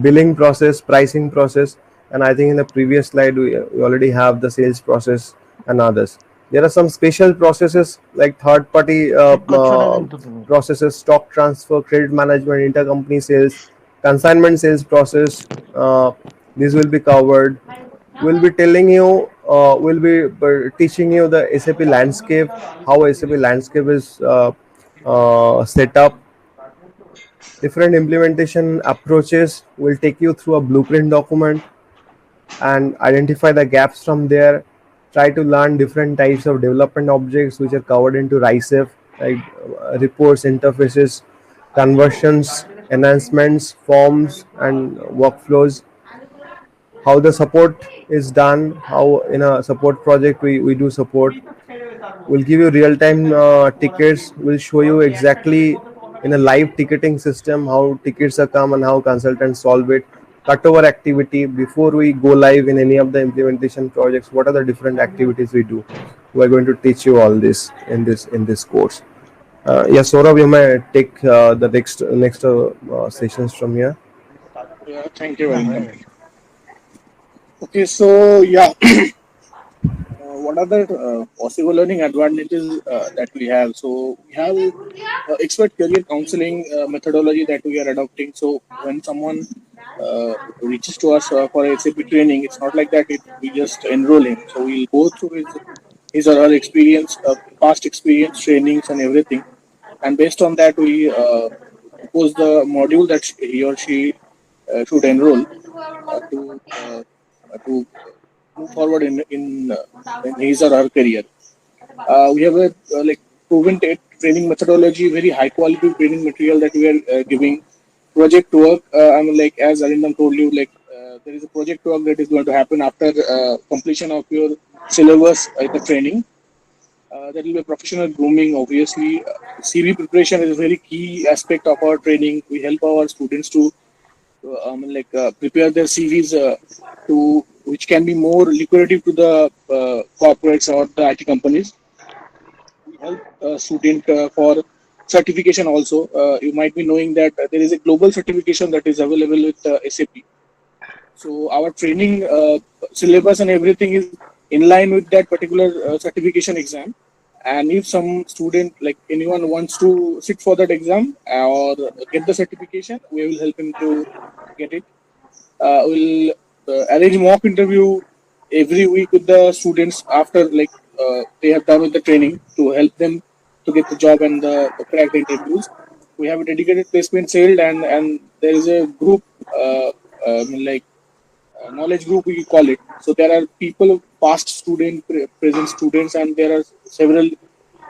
billing process, pricing process, and I think in the previous slide we already have the sales process and others. There are some special processes like third-party processes, stock transfer, credit management, intercompany sales, consignment sales process. These will be covered. We'll be telling you, we'll be teaching you the SAP landscape, how SAP landscape is set up. Different implementation approaches. Will take you through a blueprint document and identify the gaps from there. Try to learn different types of development objects which are covered into RISEF, like reports, interfaces, conversions, enhancements, forms, and workflows. How the support is done, how in a support project we do support. We'll give you real-time tickets. We'll show you exactly in a live ticketing system how tickets are come and how consultants solve it. Cutover activity before we go live in any of the implementation projects. What are the different activities we do? We are going to teach you all this in this course. Yes, Saurabh, you may take the next sessions from here. Yeah, thank you very much. Okay, so yeah, what are the possible learning advantages that we have? So we have expert career counseling methodology that we are adopting. So when someone reaches to us for SAP training, it's not like that we just enroll him. So we'll go through his or her experience, past experience, trainings, and everything. And based on that, we propose the module that he or she should enroll to move forward in his or her career. We have a proven training methodology, very high quality training material that we are giving. Project work, as Arindam told you, there is a project work that is going to happen after completion of your syllabus in the training. There will be a professional grooming, obviously. CV preparation is a very key aspect of our training. We help our students to prepare their CVs to which can be more lucrative to the corporates or the IT companies. We help student for certification also. You might be knowing that there is a global certification that is available with SAP. So our training syllabus and everything is in line with that particular certification exam. And if some student, like anyone, wants to sit for that exam or get the certification, we will help him to get it. We'll arrange mock interview every week with the students after they have done with the training to help them to get the job and crack the interviews. We have a dedicated placement cell, and there is a group knowledge group we call it. So there are people, past student, present students, and there are several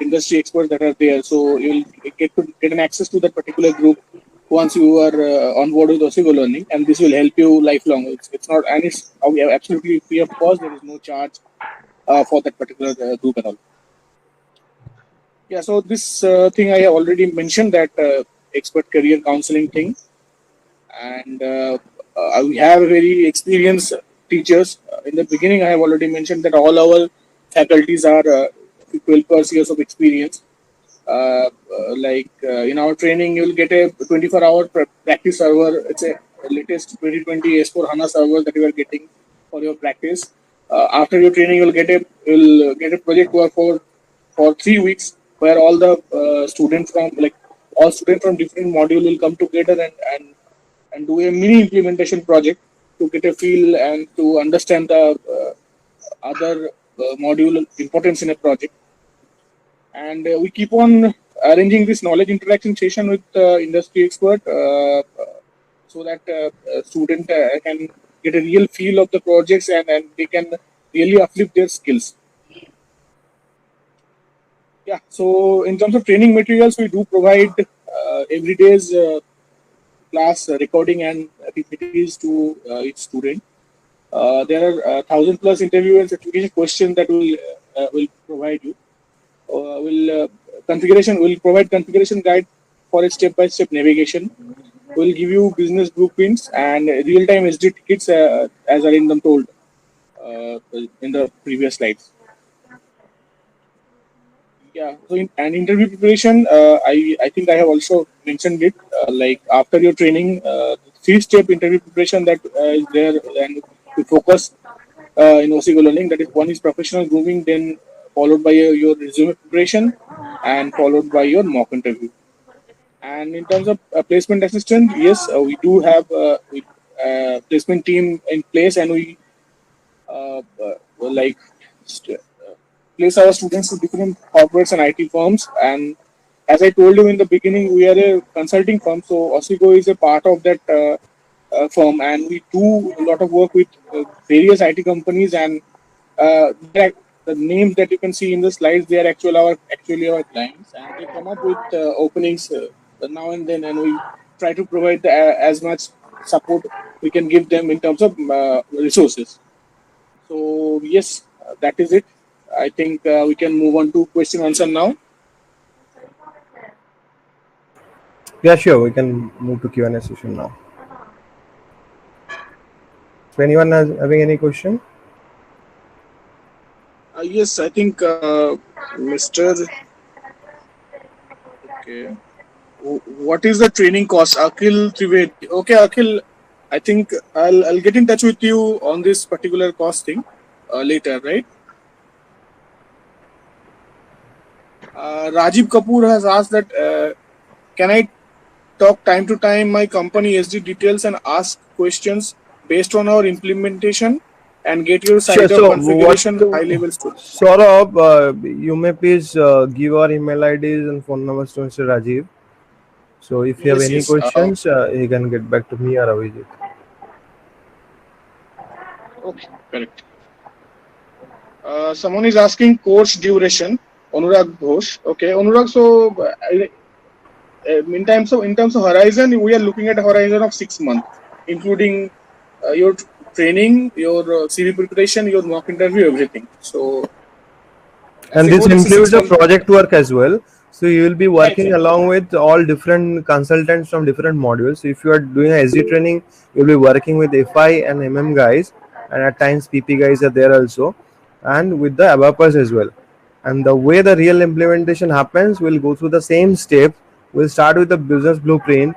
industry experts that are there. So you'll get an access to that particular group once you are on board with Osigo Learning, and this will help you lifelong. It's not, and it's absolutely free of cost. There is no charge for that particular group at all. Yeah, so this thing I have already mentioned, that expert career counseling thing, and we have very experienced teachers. In the beginning, I have already mentioned that all our faculties are 12 plus years of experience. In our training, you will get a 24-hour practice server. It's a latest 2020 S4 HANA server that you are getting for your practice. After your training, you'll get a project work for 3 weeks, where all the students from different module will come together and do a mini implementation project to get a feel and to understand the other module importance in a project. And we keep on arranging this knowledge interaction session with industry expert so that student can get a real feel of the projects and they can really uplift their skills. Yeah, so in terms of training materials, we do provide every day's class recording and PPTs to each student. There are 1,000 plus interview and certification questions that will provide you. Will provide configuration guide for a step-by-step navigation. We'll give you business blueprints and real-time SD tickets, as Arindam told in the previous slides. Yeah, so in interview preparation, I think I have also mentioned it. After your training, 3-step interview preparation that is there, and we focus in Osigo Learning. That is, one is professional grooming, then followed by your resume preparation, and followed by your mock interview. And in terms of placement assistant, yes, we do have a placement team in place, and we place our students to different corporates and IT firms. And as I told you in the beginning, we are a consulting firm, so Osigo is a part of that firm, and we do a lot of work with various IT companies, and the names that you can see in the slides, they are actually our clients, and they come up with openings now and then, and we try to provide as much support we can give them in terms of resources. So yes, that is it. I think we can move on to question answer now. Yeah, sure. We can move to Q&A session now. So anyone having any question? Yes, I think Mr. Okay. What is the training cost? Akhil Trivedi. Okay, Akhil, I think I'll get in touch with you on this particular cost thing later, right? Rajiv Kapoor has asked that can I talk time to time my company SD details and ask questions based on our implementation and get your site Sure, of configuration high level story. Saurabh, you may please give our email IDs and phone numbers to Mr. Rajiv. So if you have any questions, he can get back to me or Avijit. Okay, correct. Someone is asking course duration. Anurag Ghosh. Okay, Anurag. So, in terms of horizon, we are looking at a horizon of 6 months, including your training, your CV preparation, your mock interview, everything. So, And as a this whole, it's a includes the 6 month. project work as well. So you will be Right, working right. along with all different consultants from different modules. So if you are doing a SD training, you'll be working with FI and MM guys, and at times PP guys are there also, and with the ABAPers as well. And the way the real implementation happens, we'll go through the same step. We'll start with the business blueprint.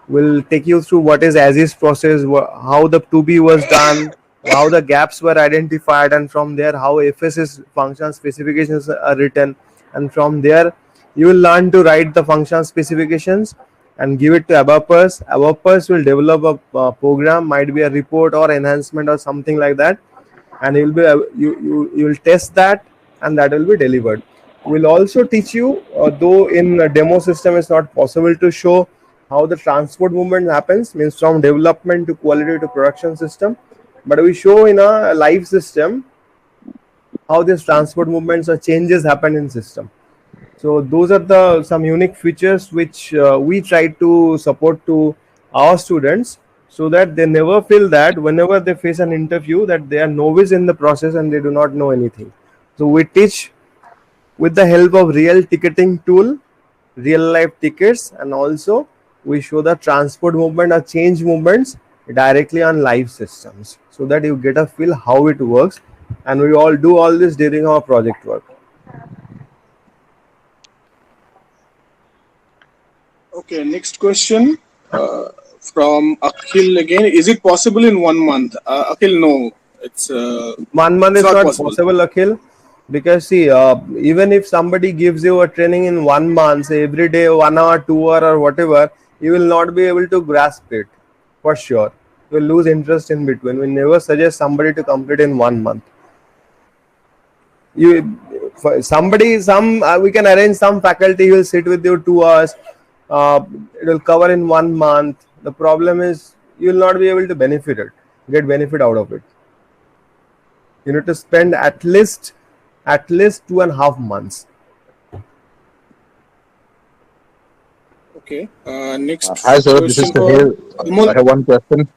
We'll take you through what is as is process, how the 2B was done, how the gaps were identified, and from there how FSS function specifications are written. And from there you will learn to write the function specifications and give it to ABAPers. ABAPers will develop a program, might be a report or enhancement or something like that, and you will test that, and that will be delivered. We'll also teach you, though in a demo system it's not possible to show how the transport movement happens, means from development to quality to production system, but we show in a live system how these transport movements or changes happen in system. So those are the some unique features which we try to support to our students, so that they never feel that whenever they face an interview that they are novice in the process and they do not know anything. So we teach with the help of real ticketing tool, real life tickets, and also we show the transport movement or change movements directly on live systems, so that you get a feel how it works. And we all do all this during our project work. Okay, next question from Akhil again. Is it possible in 1 month? Akhil, no. It's 1 month it's is not possible. possible, Akhil, because see, even if somebody gives you a training in 1 month, say every day 1 hour, 2 hour, or whatever, you will not be able to grasp it for sure. You will lose interest in between. We never suggest somebody to complete in 1 month. You, for somebody, we can arrange some faculty who will sit with you 2 hours. It will cover in 1 month. The problem is you will not be able to get benefit out of it. You need to spend at least 2.5 months. Okay. Next Hi, sir. This is question for Sahil. Amol. I have one question.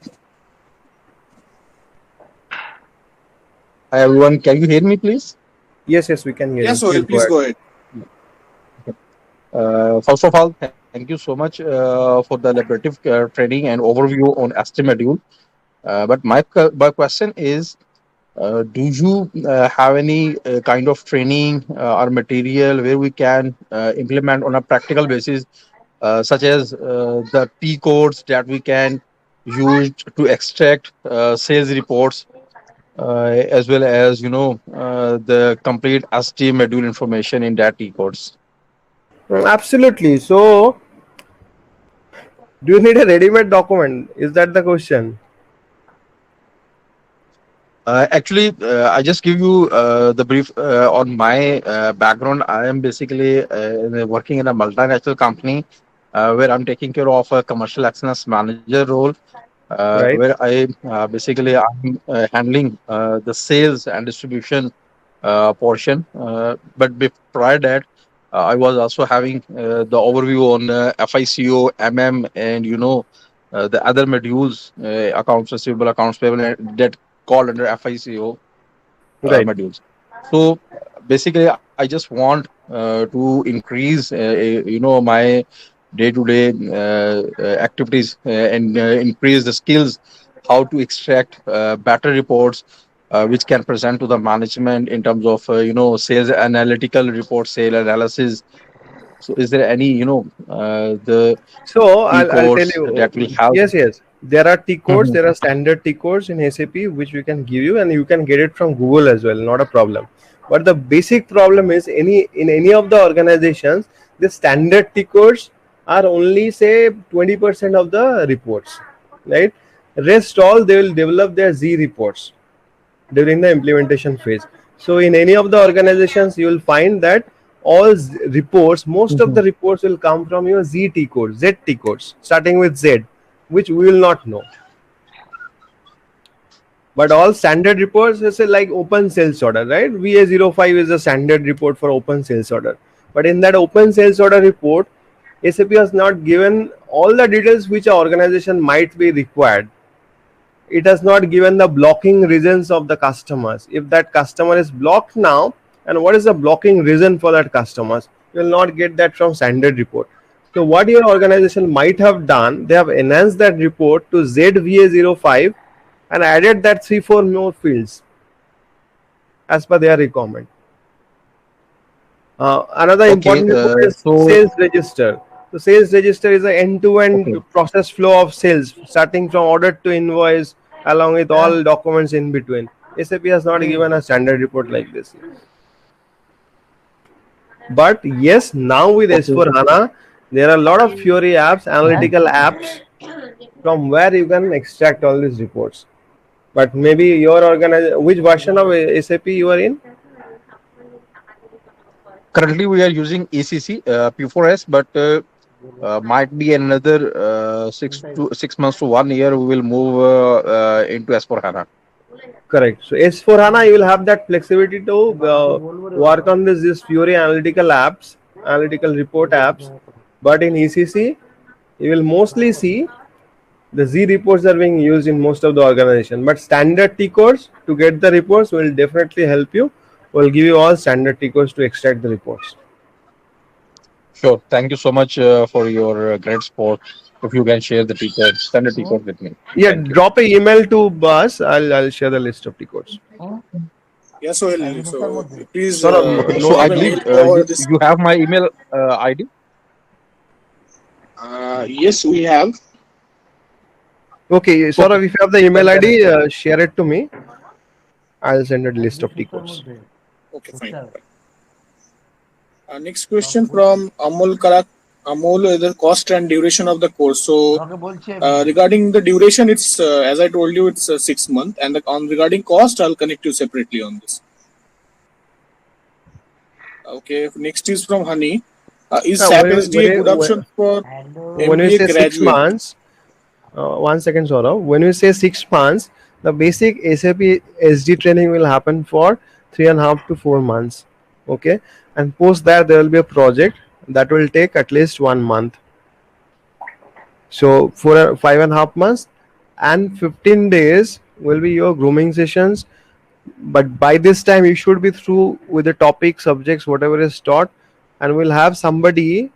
Hi, everyone. Can you hear me, please? Yes, we can hear Yes, you. Sohail, please go ahead. First of all, thank you so much for the elaborative training and overview on ST module. But my question is, do you have any kind of training or material where we can implement on a practical basis, such as the T codes that we can use to extract sales reports, as well as the complete ST module information in that T codes? Absolutely. So, do you need a ready-made document? Is that the question? Actually, I just give you the brief on my background. I am basically working in a multinational company where I'm taking care of a commercial excellence manager role, Right. where I basically I'm handling the sales and distribution portion. But prior that, I was also having the overview on FICO, MM, and the other modules, accounts receivable, accounts payable, that called under FICO Right. modules. So basically, I just want to increase, my day-to-day activities and increase the skills how to extract better reports, which can present to the management in terms of sales analytical report, sale analysis. So is there any the So T I'll tell codes that will you. help? Yes. There are T codes. Mhm. There are standard T codes in SAP which we can give you, and you can get it from Google as well. Not a problem. But the basic problem is in any of the organizations, the standard T codes are only say 20% of the reports, right? Rest all they will develop their Z reports during the implementation phase. So in any of the organizations, you will find that reports, most of the reports will come from your ZT codes, ZT codes, starting with Z, which we will not know. But all standard reports is like open sales order, right? VA05 is a standard report for open sales order. But in that open sales order report, SAP has not given all the details which an organization might be required. it has not given the blocking reasons of the customers. If that customer is blocked now, and what is the blocking reason for that customers, you will not get that from standard report. So what your organization might have done, they have enhanced that report to ZVA05 and added that 3-4 more fields as per their requirement. Another Okay, important report is so sales register. So sales register is an end-to-end okay, process flow of sales, starting from order to invoice, along with all documents in between. SAP has not given a standard report like this. But yes, now with okay, S4 HANA, there are a lot of Fiori apps, analytical apps, from where you can extract all these reports. But maybe your organization, which version of SAP you are in? currently we are using ECC P4S, but might be another 6 months to 1 year we will move into S4 HANA. Correct. So S4 HANA, you will have that flexibility to work on this Fiori analytical apps, analytical report apps. But in ECC, you will mostly see the Z reports are being used in most of the organization. But standard T codes to get the reports will definitely help you. Will give you all standard T codes to extract the reports. Sure. Thank you so much for your great support. If you can share the T code, standard T code with me. Yeah, Thank you. drop a email to Bus. I'll share the list of T codes. Yeah, Sohail. So please Saurabh, So share I the believe mail over this. you have my email ID. Yes, we have. Okay, Saurabh, Okay. if you have the email ID, share it to me. I'll send a list of T codes. Okay, fine. Next question from Amol Karak. Amol, is the cost and duration of the course. So regarding the duration, it's as I told you, it's 6 months, and regarding cost, I'll connect you separately on this. Okay. Next is from Honey. Is Yeah, SAP SD a good option for when you MBA say 6 graduate? months, 1 second, Saurabh. When you say 6 months, the basic SAP SD training will happen for 3.5 to 4 months. Okay, and post that there will be a project that will take at least 1 month. So for 5.5 months, and 15 days will be your grooming sessions. But by this time you should be through with the topic, subjects, whatever is taught, and we'll have somebody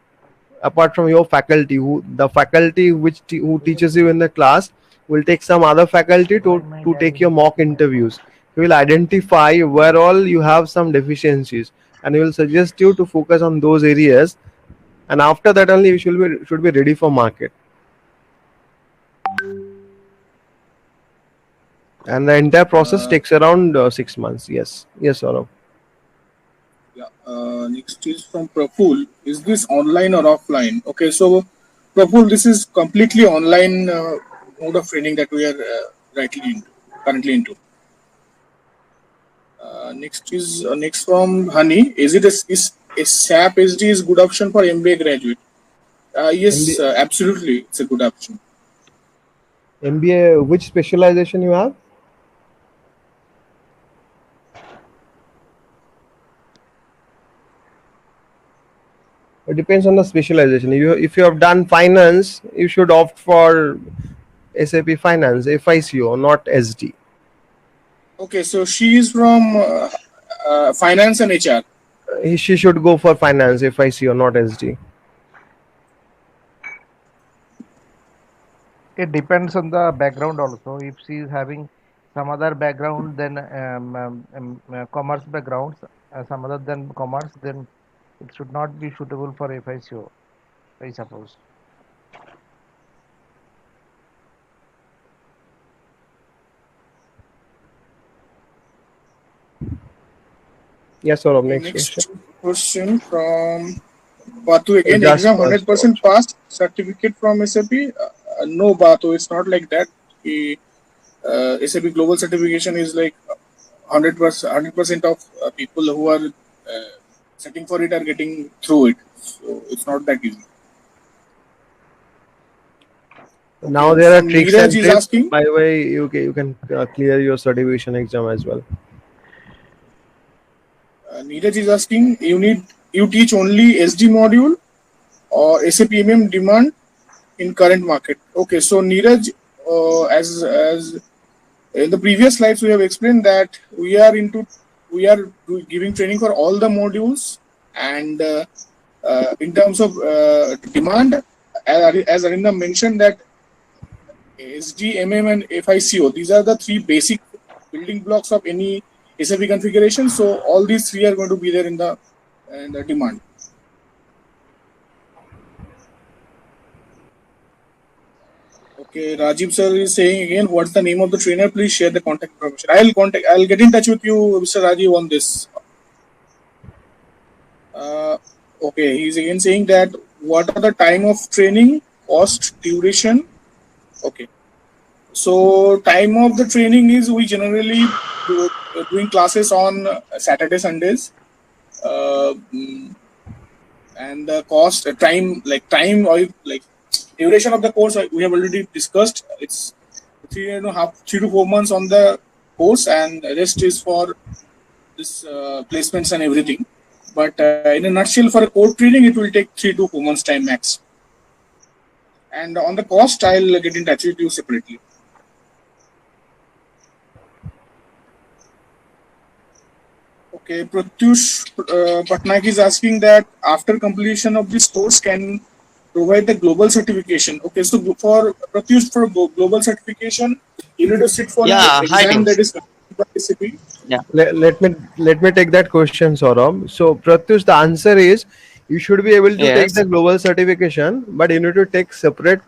apart from your faculty, who the faculty who teaches you in the class will take some other faculty to take your mock interviews. He will identify where all you have some deficiencies, and he will suggest you to focus on those areas, and after that only you should be ready for market. And the entire process takes around 6 months. Yes, Saurabh. Yeah. Next is from Praful. Is this online or offline? Okay, so Praful, this is completely online mode of training that we are currently into. Next from Honey. Is SAP SD is good option for MBA graduate? Yes, absolutely, it's a good option. MBA, which specialization you have? It depends on the specialization. If you have done finance, you should opt for SAP Finance, FICO, not SD. Okay, so she is from finance and HR. She should go for finance, FICO, not SD. It depends on the background also. If she is having some other background than commerce backgrounds, some other than commerce, then it should not be suitable for FICO, I suppose. Yes, Saurabh, next question from Batu again. Exam 100% passed certificate from SAP? No, Batu, it's not like that. SAP Global Certification is like 100% of people who are setting for it are getting through it. So it's not that easy. Now there are tricks and Neeraj is tips. asking. By the way, you can clear your certification exam as well. Neeraj is asking, you teach only SD module or SAP MM demand in current market? Okay, so Neeraj, as In the previous slides, we have explained that we are giving training for all the modules, and in terms of demand, as Arindam mentioned, that SD, MM, and FICO, these are the three basic building blocks of any SAP configuration. So all these three are going to be there in the demand. Okay, Rajiv sir is saying again, what's the name of the trainer? Please share the contact information. I'll get in touch with you, Mr. Rajiv, on this. Okay, he's again saying that what are the time of training, cost, duration. Okay, so time of the training is we generally doing classes on Saturday, Sundays, and the cost, time or like duration of the course we have already discussed. It's 3 to 4 months on the course, and the rest is for this placements and everything. But in a nutshell, for a core training, it will take 3 to 4 months time max. And on the cost, I'll get in touch with you separately. Okay, Pratyush Patnaik is asking that after completion of this course, can provide the global certification. Okay, so for Pratyush, for global certification, you need to sit for an exam that is conducted by SAP. Yeah. Let me take that question, Saurabh. So Pratyush, the answer is you should be able to take the global certification, but you need to take separate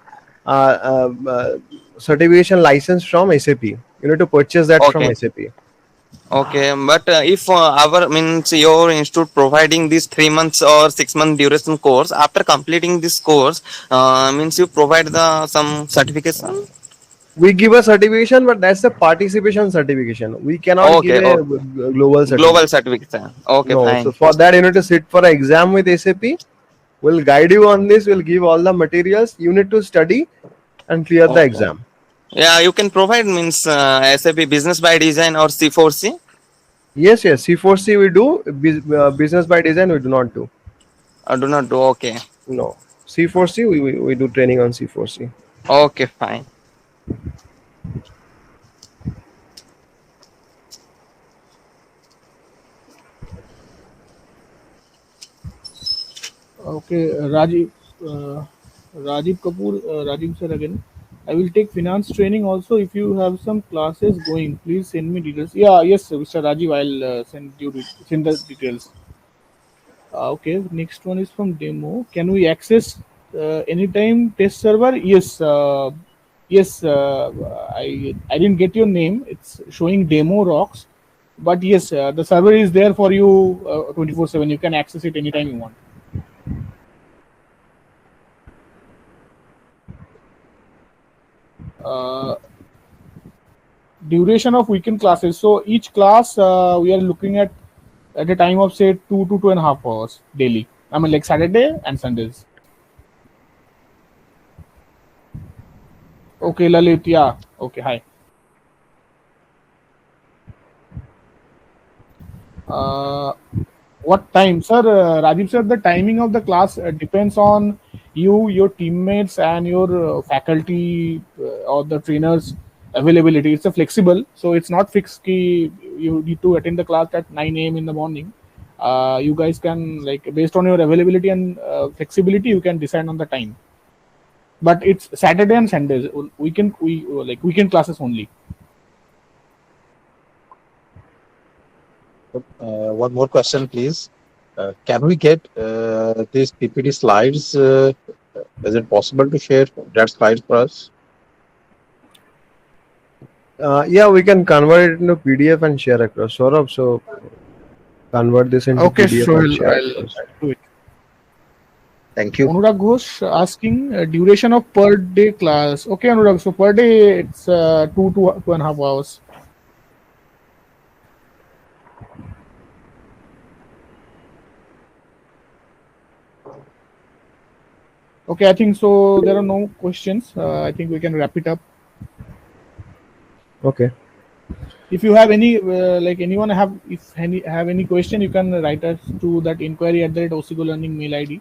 certification license from SAP. You need to purchase that from SAP. Okay, but if our means your institute providing this 3 months or 6 month duration course, after completing this course, means you provide the some certification. We give a certification, but that's a participation certification. We cannot give a global certification. Global certification. Okay, no, fine. so for that you need to sit for an exam with SAP. We'll guide you on this. We'll give all the materials. You need to study and clear the exam. Yeah, you can provide means SAP Business by Design or C4C. Yes, C4C we do. Business by Design we do not do. Do not do. Okay. No, C4C we do training on C4C. Okay, fine. Okay, Rajiv Kapoor, Rajiv sir again. I will take finance training also. If you have some classes going, please send me details. Yeah, yes, Mr. Rajiv, I'll send the details. Okay, next one is from demo. Can we access anytime test server? Yes, yes. I didn't get your name. It's showing demo rocks, but yes, the server is there for you 24/7. You can access it anytime you want. Duration of weekend classes. So each class we are looking at a time of say 2 to 2.5 hours daily. I mean, like Saturday and Sundays. Okay, Lalit. Yeah. Okay. Hi. What time, sir? Rajiv sir, the timing of the class depends on you, your teammates, and your faculty or the trainers' availability. It's a flexible, so it's not fixed. You need to attend the class at 9 a.m. in the morning. You guys can, like, based on your availability and flexibility, you can decide on the time. But it's Saturday and Sundays. Weekend classes only. One more question, please. Can we get these PPT slides? Is it possible to share that slides for us? Yeah, we can convert it into PDF and share across. Saurabh, so convert this into PDF. Sure, and share I'll do it. Thank you. Anurag Ghosh asking duration of per day class. Okay, Anurag. So per day it's 2 to 2.5 hours. Okay, I think so. There are no questions. I think we can wrap it up. Okay. If you have any, anyone have any question, you can write us to that inquiry@Osigo Learning mail ID,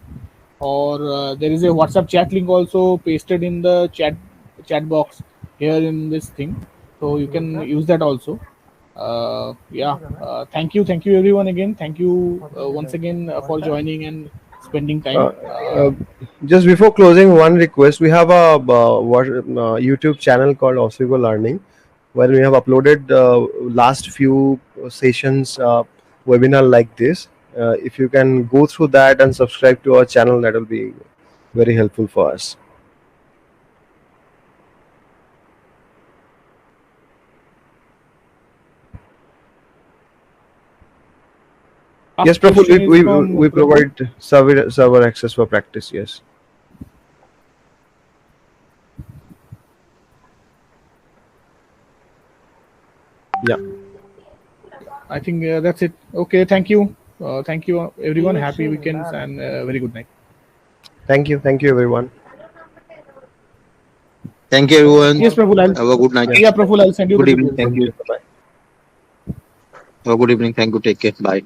or there is a WhatsApp chat link also pasted in the chat box here in this thing. so you can use that also. Thank you everyone again. Thank you once again for joining and spending time. Just before closing, one request: we have a YouTube channel called Oswego Learning, where we have uploaded last few sessions webinar like this. If you can go through that and subscribe to our channel, that will be very helpful for us. Yes, Prabhu, we provide server access for practice. Yes. Yeah. I think that's it. Okay, thank you everyone. Happy weekends and very good night. Thank you everyone. Thank you, everyone. Yes, Prabhu. Have a good night. Yeah, Prabhu, I'll send you. Good the evening. details. Thank you. Bye. Have a good evening. Thank you. Take care. Bye.